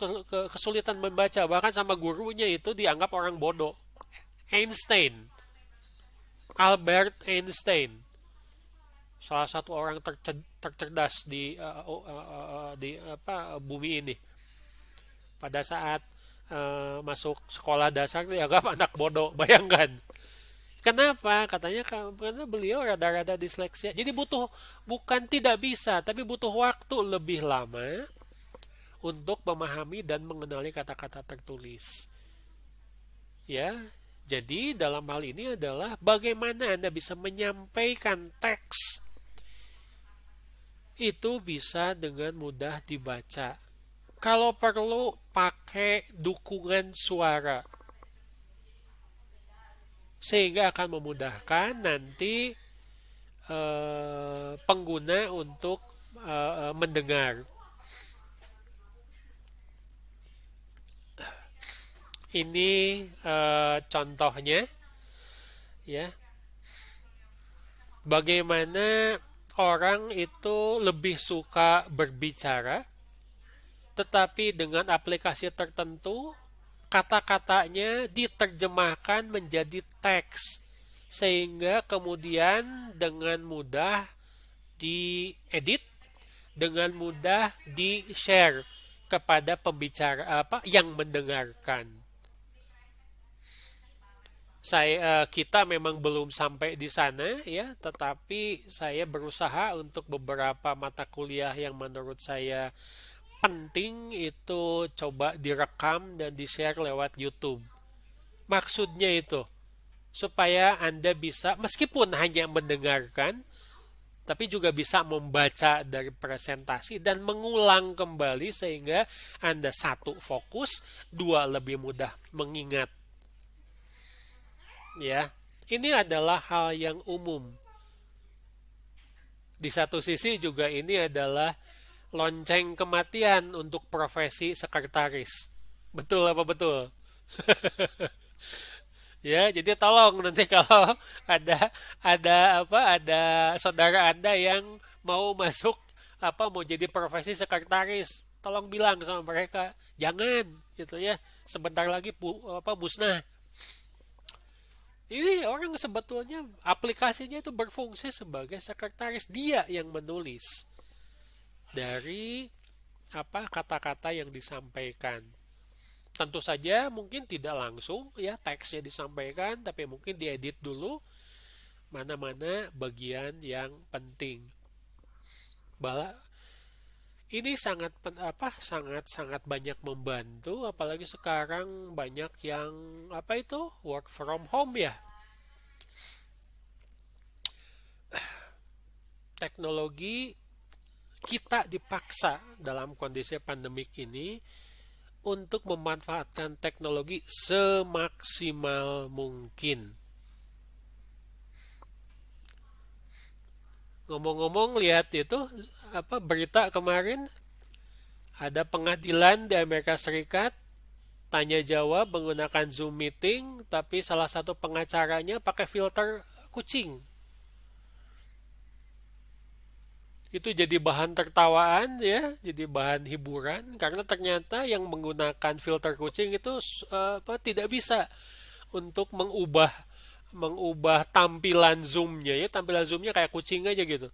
kesulitan membaca. Bahkan sama gurunya itu dianggap orang bodoh. Einstein. Albert Einstein. Salah satu orang tercerdas di bumi ini. Pada saat masuk sekolah dasar dianggap anak bodoh. Bayangkan. Kenapa? Katanya karena beliau rada-rada disleksia. Jadi bukan tidak bisa, tapi butuh waktu lebih lama untuk memahami dan mengenali kata-kata tertulis. Ya, jadi dalam hal ini adalah bagaimana Anda bisa menyampaikan teks itu bisa dengan mudah dibaca. Kalau perlu pakai dukungan suara. Sehingga akan memudahkan nanti pengguna untuk mendengar. Ini contohnya, ya. Bagaimana orang itu lebih suka berbicara, tetapi dengan aplikasi tertentu kata-katanya diterjemahkan menjadi teks sehingga kemudian dengan mudah diedit, dengan mudah di-share kepada pembicara yang mendengarkan. Kita memang belum sampai di sana ya, tetapi saya berusaha untuk beberapa mata kuliah yang menurut saya penting itu coba direkam dan di-share lewat YouTube. Maksudnya itu supaya Anda bisa meskipun hanya mendengarkan tapi juga bisa membaca dari presentasi dan mengulang kembali sehingga Anda satu fokus, dua lebih mudah mengingat. Ya, ini adalah hal yang umum. Di satu sisi juga ini adalah lonceng kematian untuk profesi sekretaris. Betul apa betul? Ya, jadi tolong nanti kalau ada saudara Anda yang mau masuk mau jadi profesi sekretaris, tolong bilang sama mereka, jangan gitu ya. Sebentar lagi musnah. Ini orang sebetulnya aplikasinya itu berfungsi sebagai sekretaris, dia yang menulis dari kata-kata yang disampaikan. Tentu saja mungkin tidak langsung ya teksnya disampaikan, tapi mungkin diedit dulu mana-mana bagian yang penting. Ini sangat banyak membantu, apalagi sekarang banyak yang work from home ya. Teknologi kita dipaksa dalam kondisi pandemik ini untuk memanfaatkan teknologi semaksimal mungkin. Ngomong-ngomong, lihat itu berita kemarin ada pengadilan di Amerika Serikat tanya jawab menggunakan Zoom meeting, tapi salah satu pengacaranya pakai filter kucing. Itu jadi bahan tertawaan ya, jadi bahan hiburan karena ternyata yang menggunakan filter kucing itu tidak bisa untuk mengubah tampilan zoomnya ya, tampilan zoomnya kayak kucing aja gitu.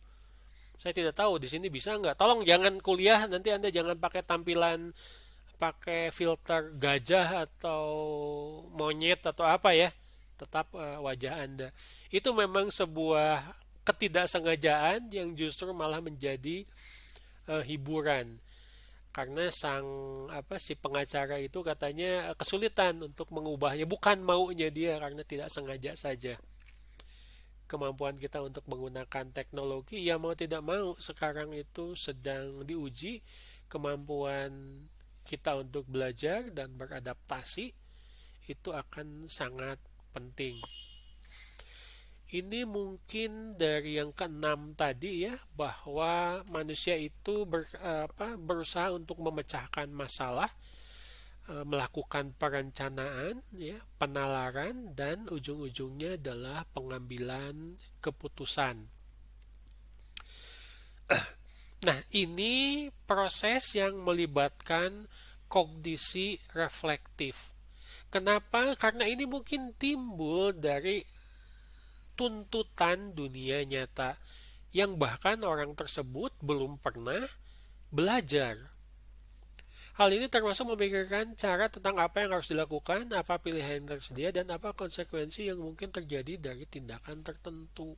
Saya tidak tahu di sini bisa nggak. Tolong jangan kuliah nanti Anda jangan pakai tampilan pakai filter gajah atau monyet atau apa ya, tetap wajah Anda. Itu memang sebuah ketidaksengajaan yang justru malah menjadi hiburan karena si pengacara itu katanya kesulitan untuk mengubahnya, bukan maunya dia karena tidak sengaja saja. Kemampuan kita untuk menggunakan teknologi ya mau tidak mau sekarang itu sedang diuji. Kemampuan kita untuk belajar dan beradaptasi itu akan sangat penting. Ini mungkin dari yang keenam tadi ya, bahwa manusia itu berusaha untuk memecahkan masalah, melakukan perencanaan, ya, penalaran, dan ujung-ujungnya adalah pengambilan keputusan. Nah, ini proses yang melibatkan kognisi reflektif. Kenapa? Karena ini mungkin timbul dari tuntutan dunia nyata yang bahkan orang tersebut belum pernah belajar. Hal ini termasuk memikirkan cara tentang apa yang harus dilakukan, apa pilihan yang tersedia, dan apa konsekuensi yang mungkin terjadi dari tindakan tertentu.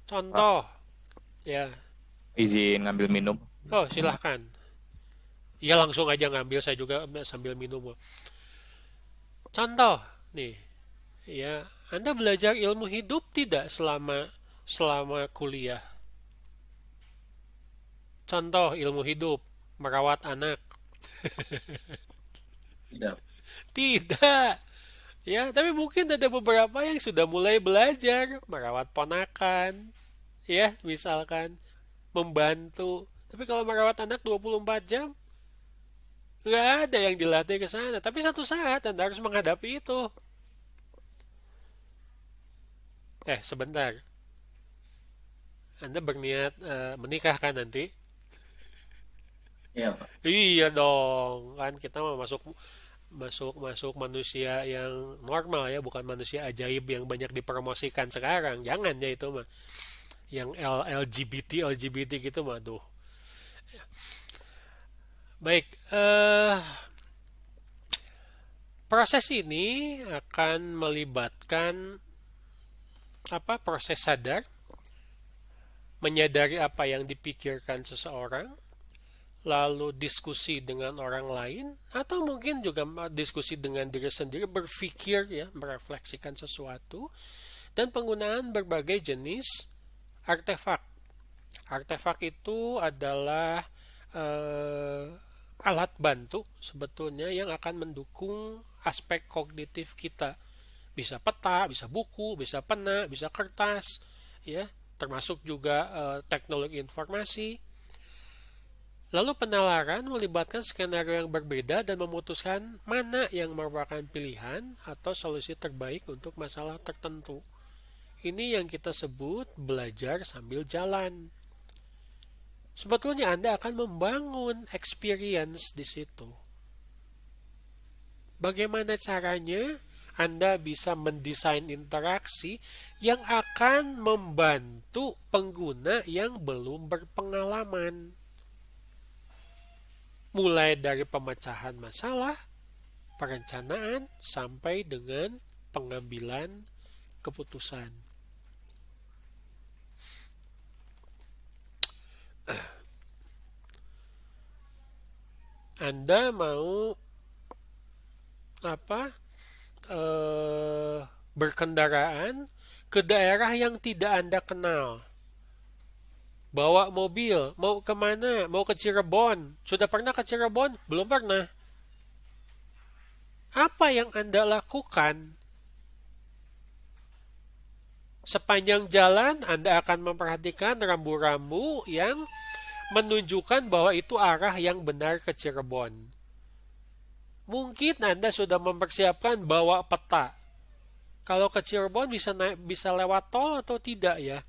Contoh, ya. Izin ngambil minum. Oh, silahkan. Ya langsung aja ngambil, saya juga sambil minum. Contoh, nih, ya, Anda belajar ilmu hidup tidak selama kuliah? Contoh ilmu hidup, merawat anak. Tidak. Tidak. Ya, tapi mungkin ada beberapa yang sudah mulai belajar merawat ponakan, ya, misalkan membantu. Tapi kalau merawat anak 24 jam, nggak ada yang dilatih ke sana. Tapi satu saat Anda harus menghadapi itu. Sebentar. Anda berniat menikah kan nanti? Iya, Pak. Iya dong, kan kita mau masuk manusia yang normal ya, bukan manusia ajaib yang banyak dipromosikan sekarang. Jangan ya itu mah. Yang LGBT gitu mah, aduh. Baik, proses ini akan melibatkan proses sadar, menyadari apa yang dipikirkan seseorang, lalu diskusi dengan orang lain, atau mungkin juga diskusi dengan diri sendiri, berpikir ya, merefleksikan sesuatu, dan penggunaan berbagai jenis artefak. Artefak itu adalah alat bantu sebetulnya yang akan mendukung aspek kognitif kita. Bisa peta, bisa buku, bisa pena, bisa kertas, ya, termasuk juga teknologi informasi. Lalu penalaran melibatkan skenario yang berbeda dan memutuskan mana yang merupakan pilihan atau solusi terbaik untuk masalah tertentu. Ini yang kita sebut belajar sambil jalan. Sebetulnya Anda akan membangun experience di situ. Bagaimana caranya Anda bisa mendesain interaksi yang akan membantu pengguna yang belum berpengalaman. Mulai dari pemecahan masalah, perencanaan, sampai dengan pengambilan keputusan. Anda mau berkendaraan ke daerah yang tidak Anda kenal. Bawa mobil, mau kemana? Mau ke Cirebon. Sudah pernah ke Cirebon? Belum pernah. Apa yang Anda lakukan? Sepanjang jalan, Anda akan memperhatikan rambu-rambu yang menunjukkan bahwa itu arah yang benar ke Cirebon. Mungkin Anda sudah mempersiapkan bawa peta. Kalau ke Cirebon bisa lewat tol atau tidak ya?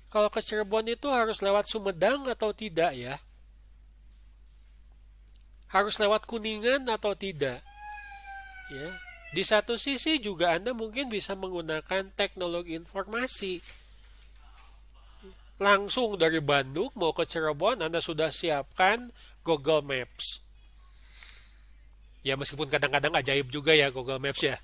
Kalau ke Cirebon itu harus lewat Sumedang atau tidak ya? Harus lewat Kuningan atau tidak? Ya. Di satu sisi juga Anda mungkin bisa menggunakan teknologi informasi. Langsung dari Bandung mau ke Cirebon, Anda sudah siapkan Google Maps. Ya meskipun kadang-kadang ajaib juga ya Google Maps ya.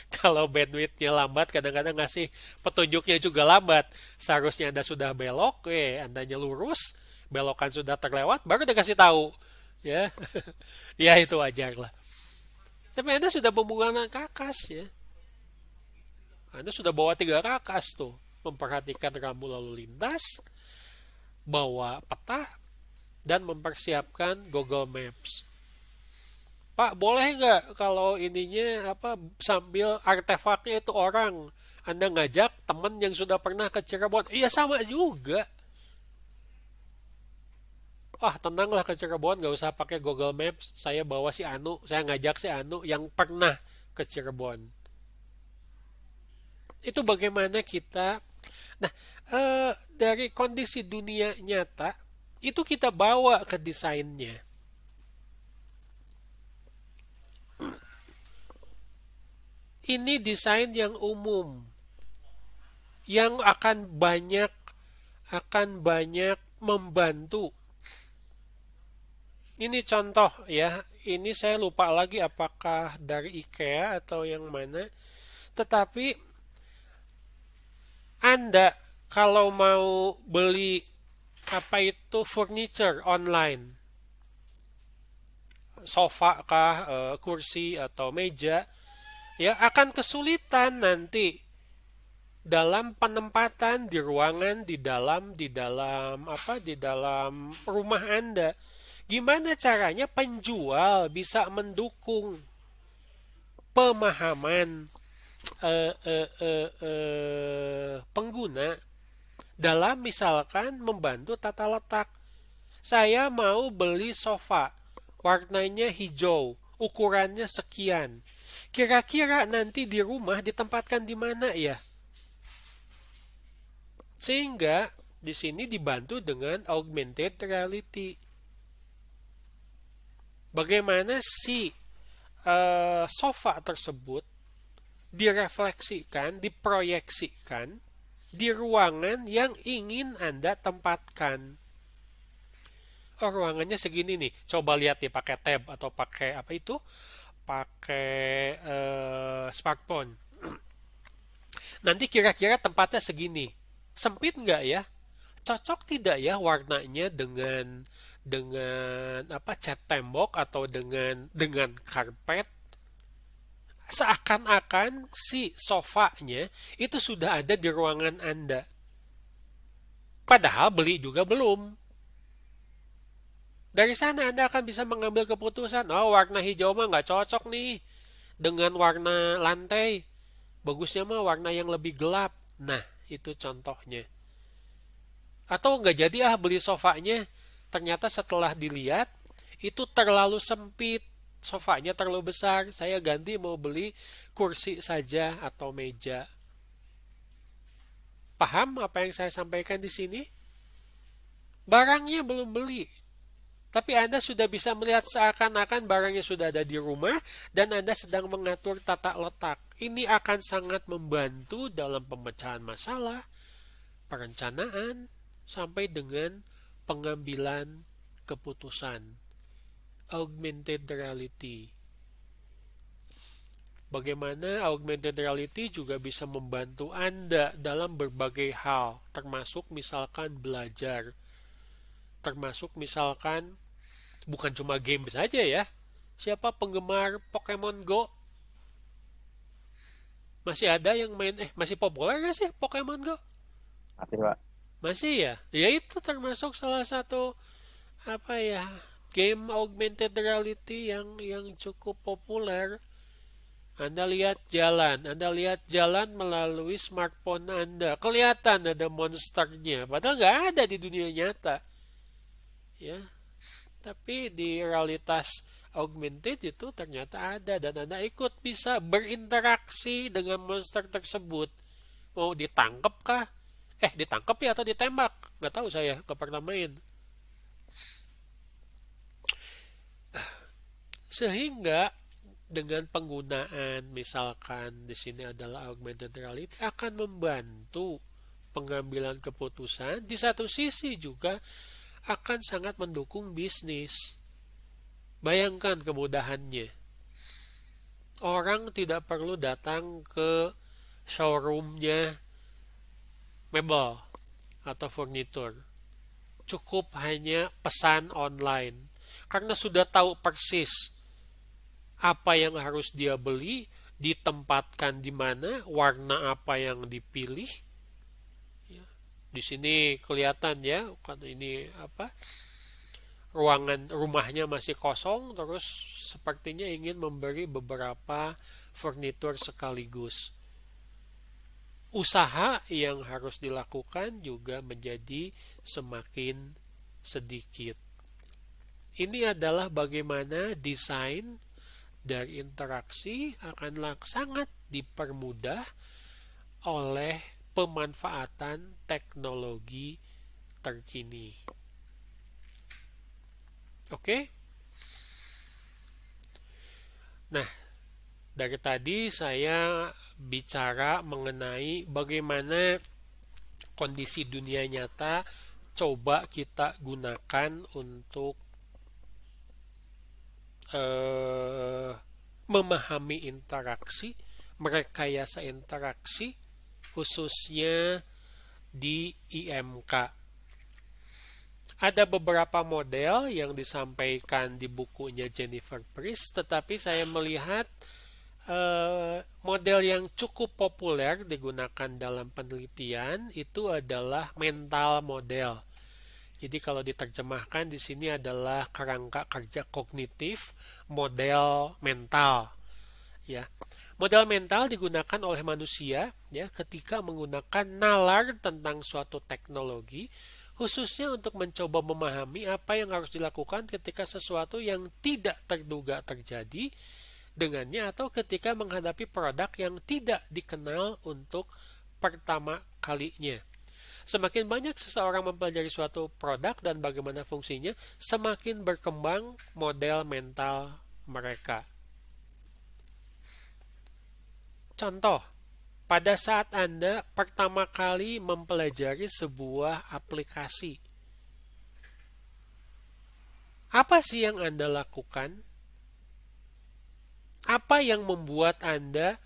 Kalau bandwidth-nya lambat, kadang-kadang ngasih petunjuknya juga lambat. Seharusnya Anda sudah belok, Andanya lurus, belokan sudah terlewat, baru dikasih tahu. Ya, ya itu wajar lah. Tapi Anda sudah menggunakan kakas ya. Anda sudah bawa 3 kakas tuh. Memperhatikan rambu lalu lintas, bawa peta, dan mempersiapkan Google Maps. Pak, boleh nggak kalau ininya apa sambil artefaknya itu orang, Anda ngajak teman yang sudah pernah ke Cirebon? Iya sama juga. Ah, tenanglah ke Cirebon, nggak usah pakai Google Maps. Saya bawa si Anu, saya ngajak si Anu yang pernah ke Cirebon. Itu bagaimana kita. Nah, dari kondisi dunia nyata itu kita bawa ke desainnya. Ini desain yang umum, yang akan banyak membantu. Ini contoh ya. Ini saya lupa lagi apakah dari IKEA atau yang mana. Tetapi Anda kalau mau beli apa itu furniture online, sofa kah, kursi atau meja, ya akan kesulitan nanti dalam penempatan di ruangan di dalam rumah Anda. Gimana caranya penjual bisa mendukung pemahaman pengguna dalam misalkan membantu tata letak. Saya mau beli sofa, warnanya hijau, ukurannya sekian. Kira-kira nanti di rumah ditempatkan di mana ya? Sehingga di sini dibantu dengan augmented reality. Bagaimana si sofa tersebut direfleksikan, diproyeksikan di ruangan yang ingin Anda tempatkan. Oh, ruangannya segini nih. Coba lihat nih pakai tab atau pakai apa itu? Pakai smartphone. Nanti kira-kira tempatnya segini. Sempit nggak ya? Cocok tidak ya warnanya dengan cat tembok atau dengan karpet? Seakan-akan si sofanya itu sudah ada di ruangan Anda. Padahal beli juga belum. Dari sana Anda akan bisa mengambil keputusan, oh warna hijau mah nggak cocok nih dengan warna lantai. Bagusnya mah warna yang lebih gelap. Nah, itu contohnya. Atau nggak jadi beli sofanya. Ternyata setelah dilihat, itu terlalu sempit. Sofanya terlalu besar. Saya ganti mau beli kursi saja atau meja. Paham apa yang saya sampaikan di sini? Barangnya belum beli. Tapi Anda sudah bisa melihat seakan-akan barangnya sudah ada di rumah dan Anda sedang mengatur tata letak. Ini akan sangat membantu dalam pemecahan masalah, perencanaan, sampai dengan pengambilan keputusan. Augmented reality. Bagaimana augmented reality juga bisa membantu Anda dalam berbagai hal, termasuk misalkan belajar. Termasuk misalkan bukan cuma game saja ya. Siapa penggemar Pokemon Go? Masih ada yang main, masih populer gak sih Pokemon Go? Masih, Pak. Masih ya? Ya itu termasuk salah satu game augmented reality yang cukup populer. Anda lihat jalan melalui smartphone Anda. Kelihatan ada monsternya, padahal nggak ada di dunia nyata. Ya, tapi di realitas augmented itu ternyata ada dan Anda ikut bisa berinteraksi dengan monster tersebut. Mau ditangkap kah? Ditangkap ya atau ditembak? Nggak tahu saya, nggak pernah main. Sehingga dengan penggunaan misalkan di sini adalah augmented reality akan membantu pengambilan keputusan, di satu sisi juga akan sangat mendukung bisnis. Bayangkan kemudahannya. Orang tidak perlu datang ke showroomnya mebel atau furnitur. Cukup hanya pesan online. Karena sudah tahu persis apa yang harus dia beli, ditempatkan di mana, warna apa yang dipilih. Ya, di sini kelihatan ya, kan ini ruangan rumahnya masih kosong, terus sepertinya ingin memberi beberapa furnitur sekaligus. Usaha yang harus dilakukan juga menjadi semakin sedikit. Ini adalah bagaimana desain dari interaksi akan sangat dipermudah oleh pemanfaatan teknologi terkini. Oke? Nah, dari tadi saya bicara mengenai bagaimana kondisi dunia nyata coba kita gunakan untuk memahami interaksi, merekayasa interaksi, khususnya di IMK. Ada beberapa model yang disampaikan di bukunya Jennifer Priest, tetapi saya melihat model yang cukup populer digunakan dalam penelitian itu adalah mental model. Jadi kalau diterjemahkan di sini adalah kerangka kerja kognitif model mental. Ya. Model mental digunakan oleh manusia ya ketika menggunakan nalar tentang suatu teknologi, khususnya untuk mencoba memahami apa yang harus dilakukan ketika sesuatu yang tidak terduga terjadi dengannya atau ketika menghadapi produk yang tidak dikenal untuk pertama kalinya. Semakin banyak seseorang mempelajari suatu produk dan bagaimana fungsinya, semakin berkembang model mental mereka. Contoh, pada saat Anda pertama kali mempelajari sebuah aplikasi, apa sih yang Anda lakukan? Apa yang membuat Anda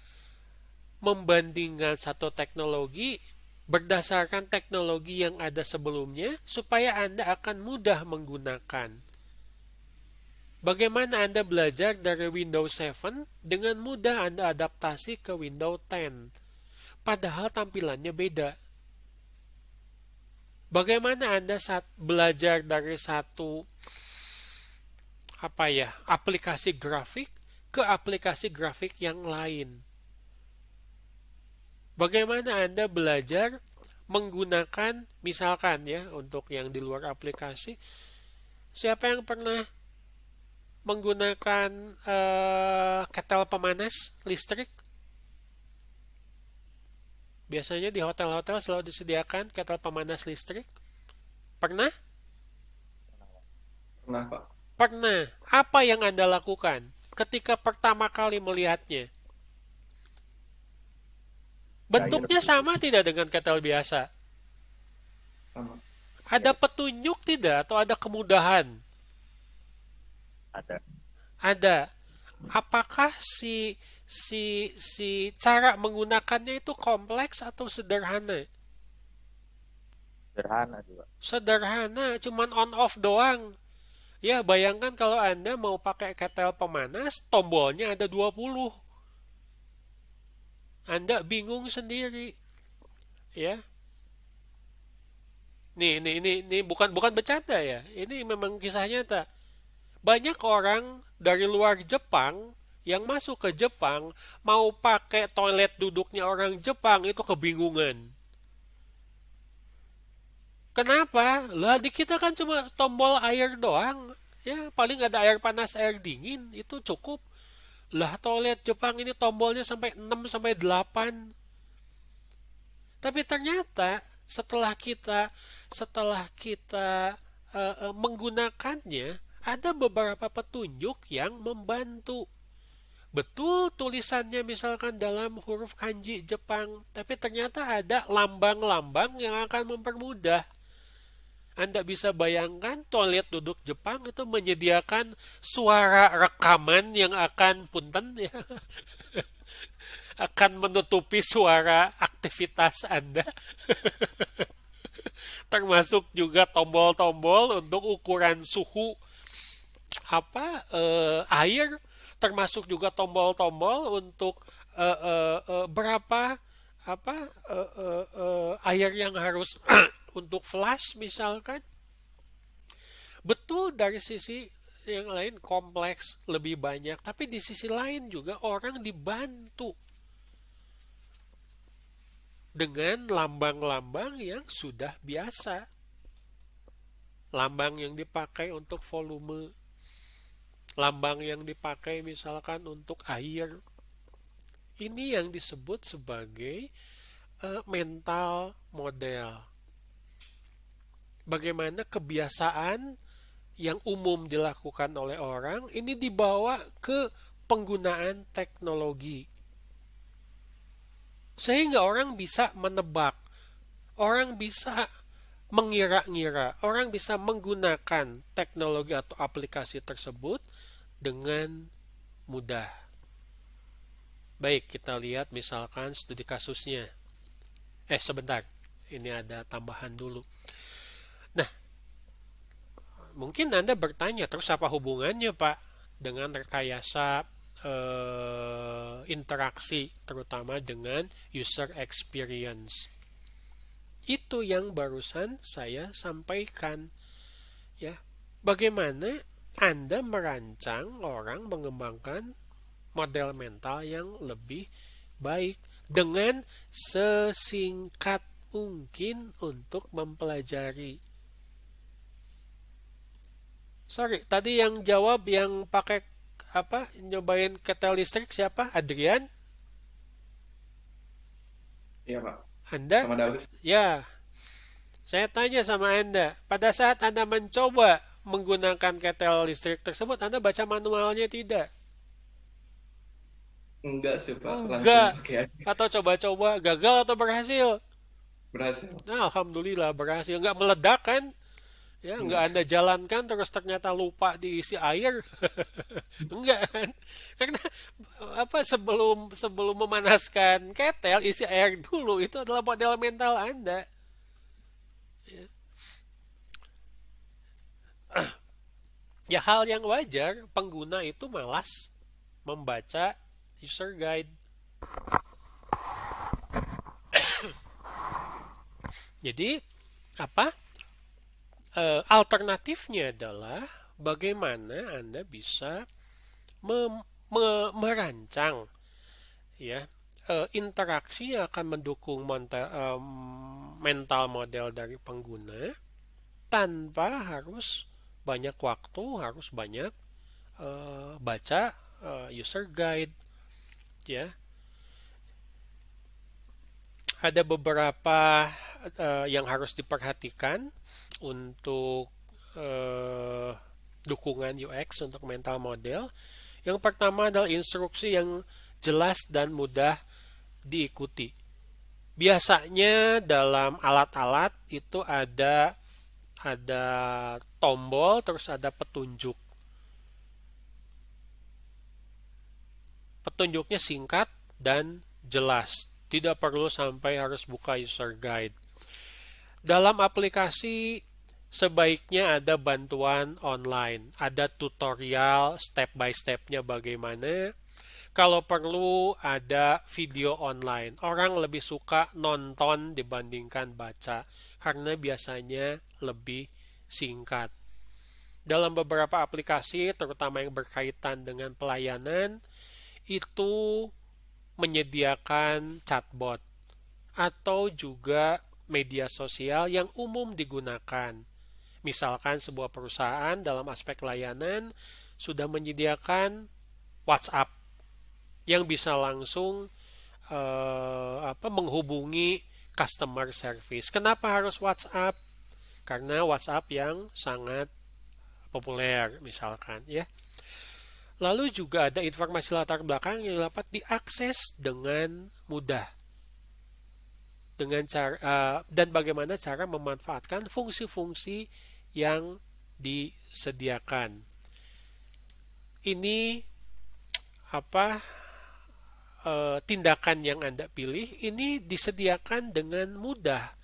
membandingkan satu teknologi berdasarkan teknologi yang ada sebelumnya supaya Anda akan mudah menggunakan? Bagaimana Anda belajar dari Windows 7 dengan mudah Anda adaptasi ke Windows 10 padahal tampilannya beda? Bagaimana Anda belajar dari satu aplikasi grafik ke aplikasi grafik yang lain? Bagaimana Anda belajar menggunakan, misalkan ya, untuk yang di luar aplikasi, siapa yang pernah menggunakan ketel pemanas listrik? Biasanya di hotel-hotel selalu disediakan ketel pemanas listrik. Pernah? Pernah, Pak. Pernah. Apa yang Anda lakukan ketika pertama kali melihatnya? Bentuknya sama tidak dengan ketel biasa? Sama. Ada petunjuk tidak atau ada kemudahan? Ada. Ada. Apakah si cara menggunakannya itu kompleks atau sederhana? Sederhana juga. Sederhana, cuman on off doang. Ya, bayangkan kalau Anda mau pakai ketel pemanas, tombolnya ada 20. Anda bingung sendiri. Ya. Ini bukan bercanda ya. Ini memang kisah nyata. Banyak orang dari luar Jepang yang masuk ke Jepang mau pakai toilet duduknya orang Jepang itu kebingungan. Kenapa? Lah di kita kan cuma tombol air doang. Ya, paling ada air panas, air dingin, itu cukup. Lah toilet Jepang ini tombolnya sampai 6 sampai 8. Tapi ternyata setelah kita menggunakannya, ada beberapa petunjuk yang membantu. Betul tulisannya misalkan dalam huruf kanji Jepang, tapi ternyata ada lambang-lambang yang akan mempermudah. Anda bisa bayangkan toilet duduk Jepang itu menyediakan suara rekaman yang akan akan menutupi suara aktivitas Anda. Termasuk juga tombol-tombol untuk ukuran suhu air, termasuk juga tombol-tombol untuk berapa air yang harus untuk flash misalkan. Betul, dari sisi yang lain kompleks, lebih banyak, tapi di sisi lain juga orang dibantu dengan lambang-lambang yang sudah biasa. Lambang yang dipakai untuk volume, lambang yang dipakai misalkan untuk air. Ini yang disebut sebagai mental model. Bagaimana kebiasaan yang umum dilakukan oleh orang ini dibawa ke penggunaan teknologi. Sehingga orang bisa menebak, orang bisa mengira-ngira, orang bisa menggunakan teknologi atau aplikasi tersebut dengan mudah. Baik, kita lihat misalkan studi kasusnya. Sebentar, ini ada tambahan dulu. Nah, mungkin Anda bertanya, terus apa hubungannya Pak dengan rekayasa interaksi, terutama dengan user experience? Itu yang barusan saya sampaikan. Ya, bagaimana Anda merancang orang mengembangkan model mental yang lebih baik dengan sesingkat mungkin untuk mempelajari. Sorry, tadi yang jawab yang pakai apa? Nyobain ketel listrik siapa? Adrian? Iya, Pak. Anda? Sama Daud. Ya. Saya tanya sama Anda, pada saat Anda mencoba menggunakan ketel listrik tersebut, Anda baca manualnya tidak? Enggak sih, Pak. Enggak. Langsung pakai aja. Atau coba-coba, gagal atau berhasil? Berhasil. Nah, alhamdulillah berhasil. Enggak meledak kan? Ya, enggak Anda jalankan terus ternyata lupa diisi air. Enggak kan? Karena apa sebelum memanaskan ketel isi air dulu, itu adalah model mental Anda. Ya. Ya, hal yang wajar pengguna itu malas membaca user guide. Jadi apa? Alternatifnya adalah bagaimana Anda bisa merancang ya interaksi yang akan mendukung mental model dari pengguna tanpa harus banyak waktu, harus banyak baca user guide ya. Ada beberapa yang harus diperhatikan untuk dukungan UX untuk mental model. Yang pertama adalah instruksi yang jelas dan mudah diikuti. Biasanya dalam alat-alat itu ada tombol, terus ada petunjuk. Petunjuknya singkat dan jelas. Tidak perlu sampai harus buka user guide. Dalam aplikasi sebaiknya ada bantuan online, ada tutorial step by step-nya bagaimana. Kalau perlu ada video online. Orang lebih suka nonton dibandingkan baca karena biasanya lebih singkat. Dalam beberapa aplikasi, terutama yang berkaitan dengan pelayanan, itu menyediakan chatbot atau juga media sosial yang umum digunakan. Misalkan sebuah perusahaan dalam aspek layanan sudah menyediakan WhatsApp yang bisa langsung menghubungi customer service. Kenapa harus WhatsApp? Karena WhatsApp yang sangat populer misalkan ya. Lalu juga ada informasi latar belakang yang dapat diakses dengan mudah. Dengan cara dan bagaimana cara memanfaatkan fungsi-fungsi yang disediakan. Ini tindakan yang Anda pilih ini disediakan dengan mudah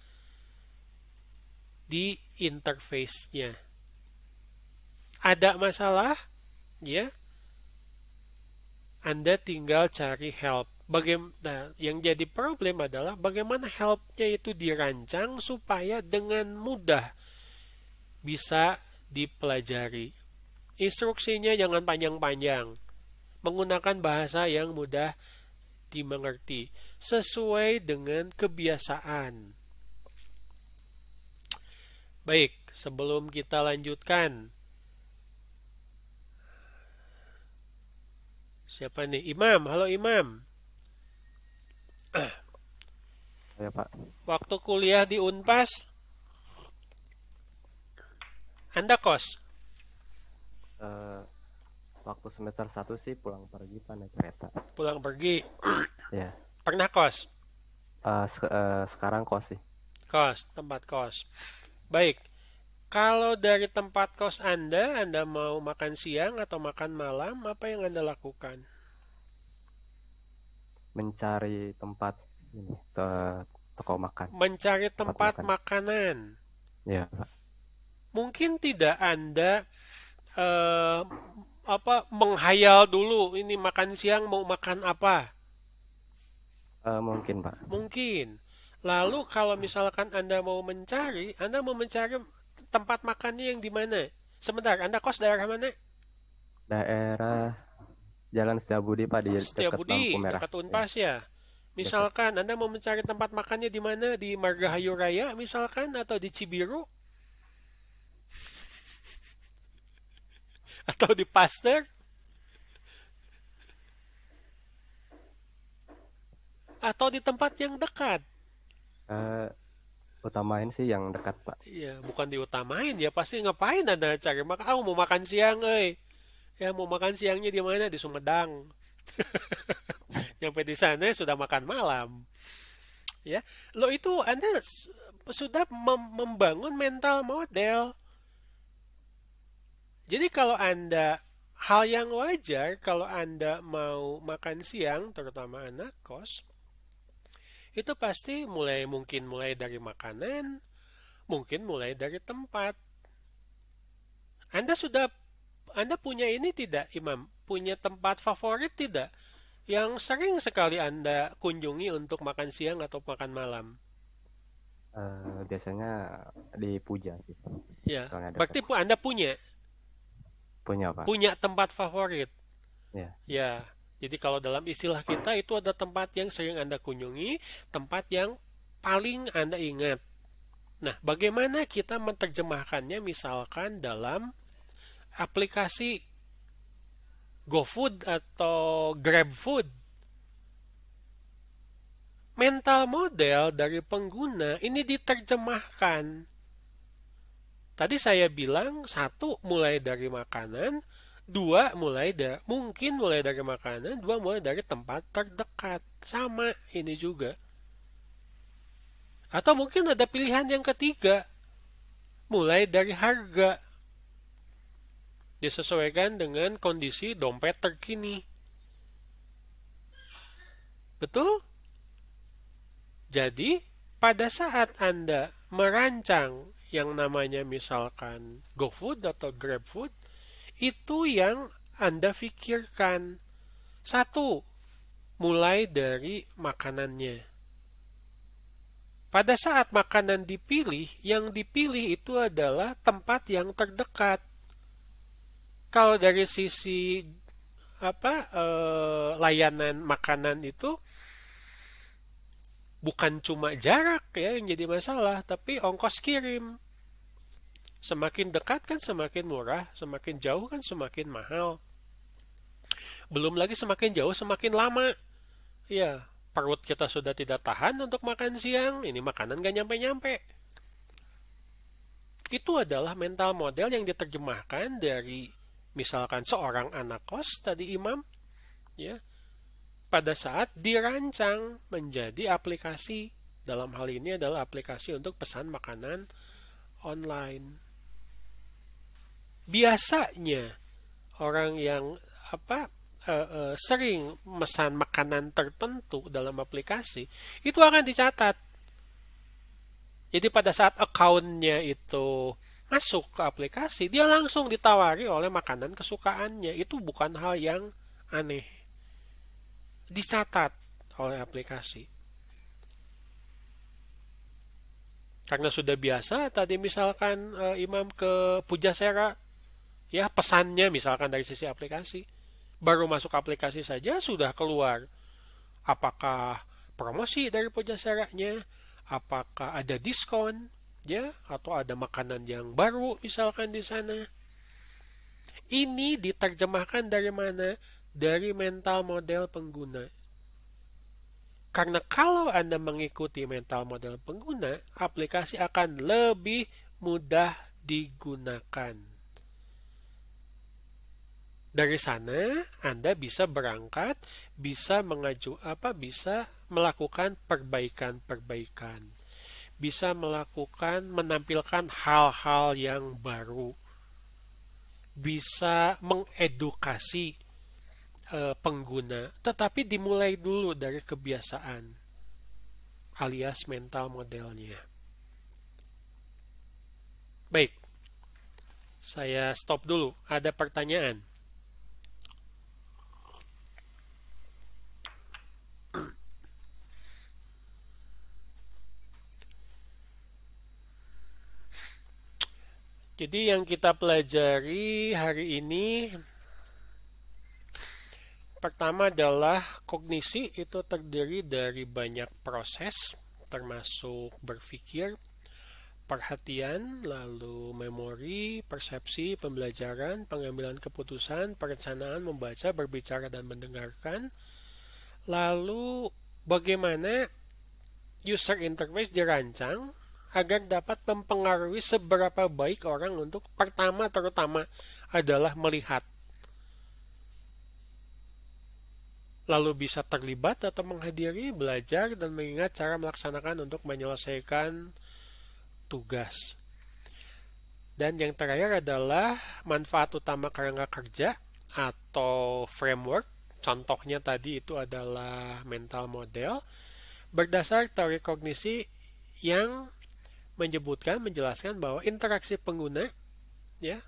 di interface-nya. Ada masalah? Ya. Anda tinggal cari help. Nah, yang jadi problem adalah bagaimana help-nya itu dirancang supaya dengan mudah bisa dipelajari. Instruksinya jangan panjang-panjang. Menggunakan bahasa yang mudah dimengerti sesuai dengan kebiasaan. Baik, sebelum kita lanjutkan, siapa nih? Imam, halo Imam. Ya Pak, Waktu kuliah di Unpas, Anda kos? waktu semester 1 sih pulang pergi Pak naik kereta. Pulang pergi. Ya, Pernah kos? sekarang kos sih. Kos, tempat kos. Baik, kalau dari tempat kos Anda mau makan siang atau makan malam, apa yang Anda lakukan? Mencari tempat ini ke toko makan. Mencari tempat makan. makanan. Ya Pak. Mungkin tidak Anda menghayal dulu ini makan siang mau makan apa? Mungkin Pak. Mungkin. Lalu kalau misalkan Anda mau mencari tempat makannya yang di mana? Sebentar, Anda kos daerah mana? Daerah Jalan Setiabudi Pak, di dekat Setiabudi, lampu merah. dekat Unpas ya. Misalkan Anda mau mencari tempat makannya di mana? Di Margahayu Raya misalkan atau di Cibiru? Atau di Pasteur? Atau di tempat yang dekat? Utamain sih yang dekat Pak. Iya, bukan diutamain ya, pasti ngapain Anda cari makan? Ah, mau makan siang, Ya, mau makan siangnya di mana? Di Sumedang. Nyampe di sana sudah makan malam. Ya, lo itu Anda sudah membangun mental model. Jadi kalau Anda hal yang wajar kalau Anda mau makan siang, terutama anak kos, itu pasti mungkin mulai dari makanan, mungkin mulai dari tempat. Anda punya ini tidak, Imam? Punya tempat favorit tidak? Yang sering sekali Anda kunjungi untuk makan siang atau makan malam? Biasanya di Puja sih. Ya, Soalnya berarti dekat. Anda punya Punya Pak. tempat favorit. Ya. Ya, jadi kalau dalam istilah kita itu ada tempat yang sering Anda kunjungi, tempat yang paling Anda ingat. Nah, bagaimana kita menerjemahkannya misalkan dalam aplikasi GoFood atau GrabFood? Mental model dari pengguna ini diterjemahkan. Tadi saya bilang, 1 mulai dari makanan, 2 mungkin mulai dari makanan, 2 mulai dari tempat terdekat. Sama ini juga. Atau mungkin ada pilihan yang ketiga, mulai dari harga. Disesuaikan dengan kondisi dompet terkini. Betul? Jadi, pada saat Anda merancang yang namanya misalkan GoFood atau GrabFood, itu yang Anda pikirkan. 1, mulai dari makanannya. Pada saat makanan dipilih, yang dipilih itu adalah tempat yang terdekat. Kalau dari sisi layanan makanan itu bukan cuma jarak ya yang jadi masalah, tapi ongkos kirim. Semakin dekat kan semakin murah, semakin jauh kan semakin mahal. Belum lagi semakin jauh semakin lama. Ya, perut kita sudah tidak tahan untuk makan siang, ini makanan gak nyampe-nyampe. Itu adalah mental model yang diterjemahkan dari misalkan seorang anak kos tadi Imam, ya, pada saat dirancang menjadi aplikasi. Dalam hal ini adalah aplikasi untuk pesan makanan online. Biasanya orang yang sering memesan makanan tertentu dalam aplikasi itu akan dicatat. Jadi pada saat account-nya itu masuk ke aplikasi, dia langsung ditawari oleh makanan kesukaannya. Itu bukan hal yang aneh. Dicatat oleh aplikasi. Karena sudah biasa tadi misalkan Imam ke Pujasera, ya pesannya misalkan dari sisi aplikasi. Baru masuk aplikasi saja sudah keluar. Apakah promosi dari Pujaseranya, apakah ada diskon, ya, atau ada makanan yang baru misalkan di sana. Ini diterjemahkan dari mana? Dari mental model pengguna. Karena kalau Anda mengikuti mental model pengguna, aplikasi akan lebih mudah digunakan. Dari sana Anda bisa berangkat, bisa bisa melakukan perbaikan-perbaikan, bisa menampilkan hal-hal yang baru, bisa mengedukasi pengguna, tetapi dimulai dulu dari kebiasaan alias mental modelnya. Baik, saya stop dulu. Ada pertanyaan? Jadi yang kita pelajari hari ini pertama adalah kognisi. Itu terdiri dari banyak proses, termasuk berpikir, perhatian, lalu memori, persepsi, pembelajaran, pengambilan keputusan, perencanaan, membaca, berbicara, dan mendengarkan. Lalu bagaimana user interface dirancang agar dapat mempengaruhi seberapa baik orang untuk pertama terutama adalah melihat. Lalu bisa terlibat atau menghadiri, belajar, dan mengingat cara melaksanakan untuk menyelesaikan tugas. Dan yang terakhir adalah manfaat utama kerangka kerja atau framework. Contohnya tadi itu adalah mental model berdasar teori kognisi yang menjelaskan bahwa interaksi pengguna, ya,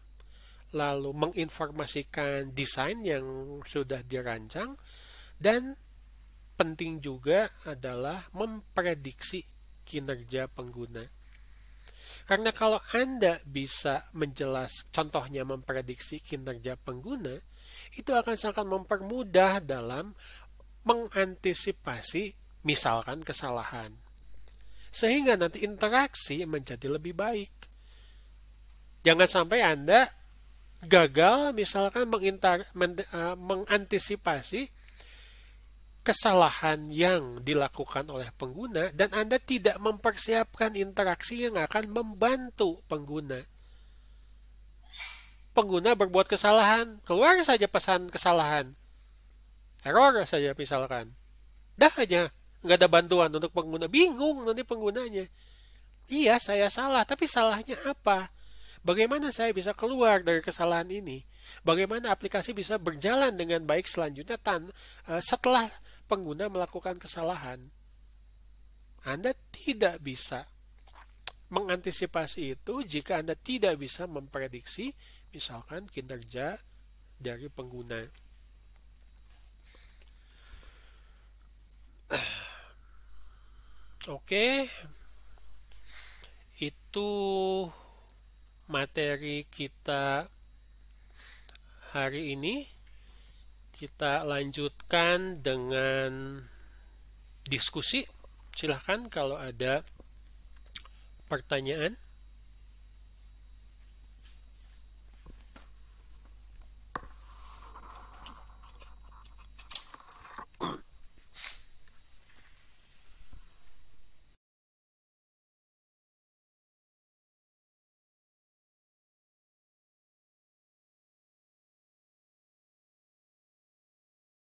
lalu menginformasikan desain yang sudah dirancang, dan penting juga adalah memprediksi kinerja pengguna. Karena kalau Anda bisa contohnya memprediksi kinerja pengguna, itu akan sangat mempermudah dalam mengantisipasi misalkan kesalahan. Sehingga nanti interaksi menjadi lebih baik. Jangan sampai Anda gagal misalkan mengantisipasi kesalahan yang dilakukan oleh pengguna dan Anda tidak mempersiapkan interaksi yang akan membantu pengguna. Pengguna berbuat kesalahan, keluar saja pesan kesalahan. Error saja misalkan. Dah aja. Nggak ada bantuan untuk pengguna, bingung nanti penggunanya. Iya, saya salah, tapi salahnya apa? Bagaimana saya bisa keluar dari kesalahan ini? Bagaimana aplikasi bisa berjalan dengan baik selanjutnya setelah pengguna melakukan kesalahan? Anda tidak bisa mengantisipasi itu jika Anda tidak bisa memprediksi misalkan kinerja dari pengguna. Oke, itu materi kita hari ini. Kita lanjutkan dengan diskusi. Silahkan kalau ada pertanyaan.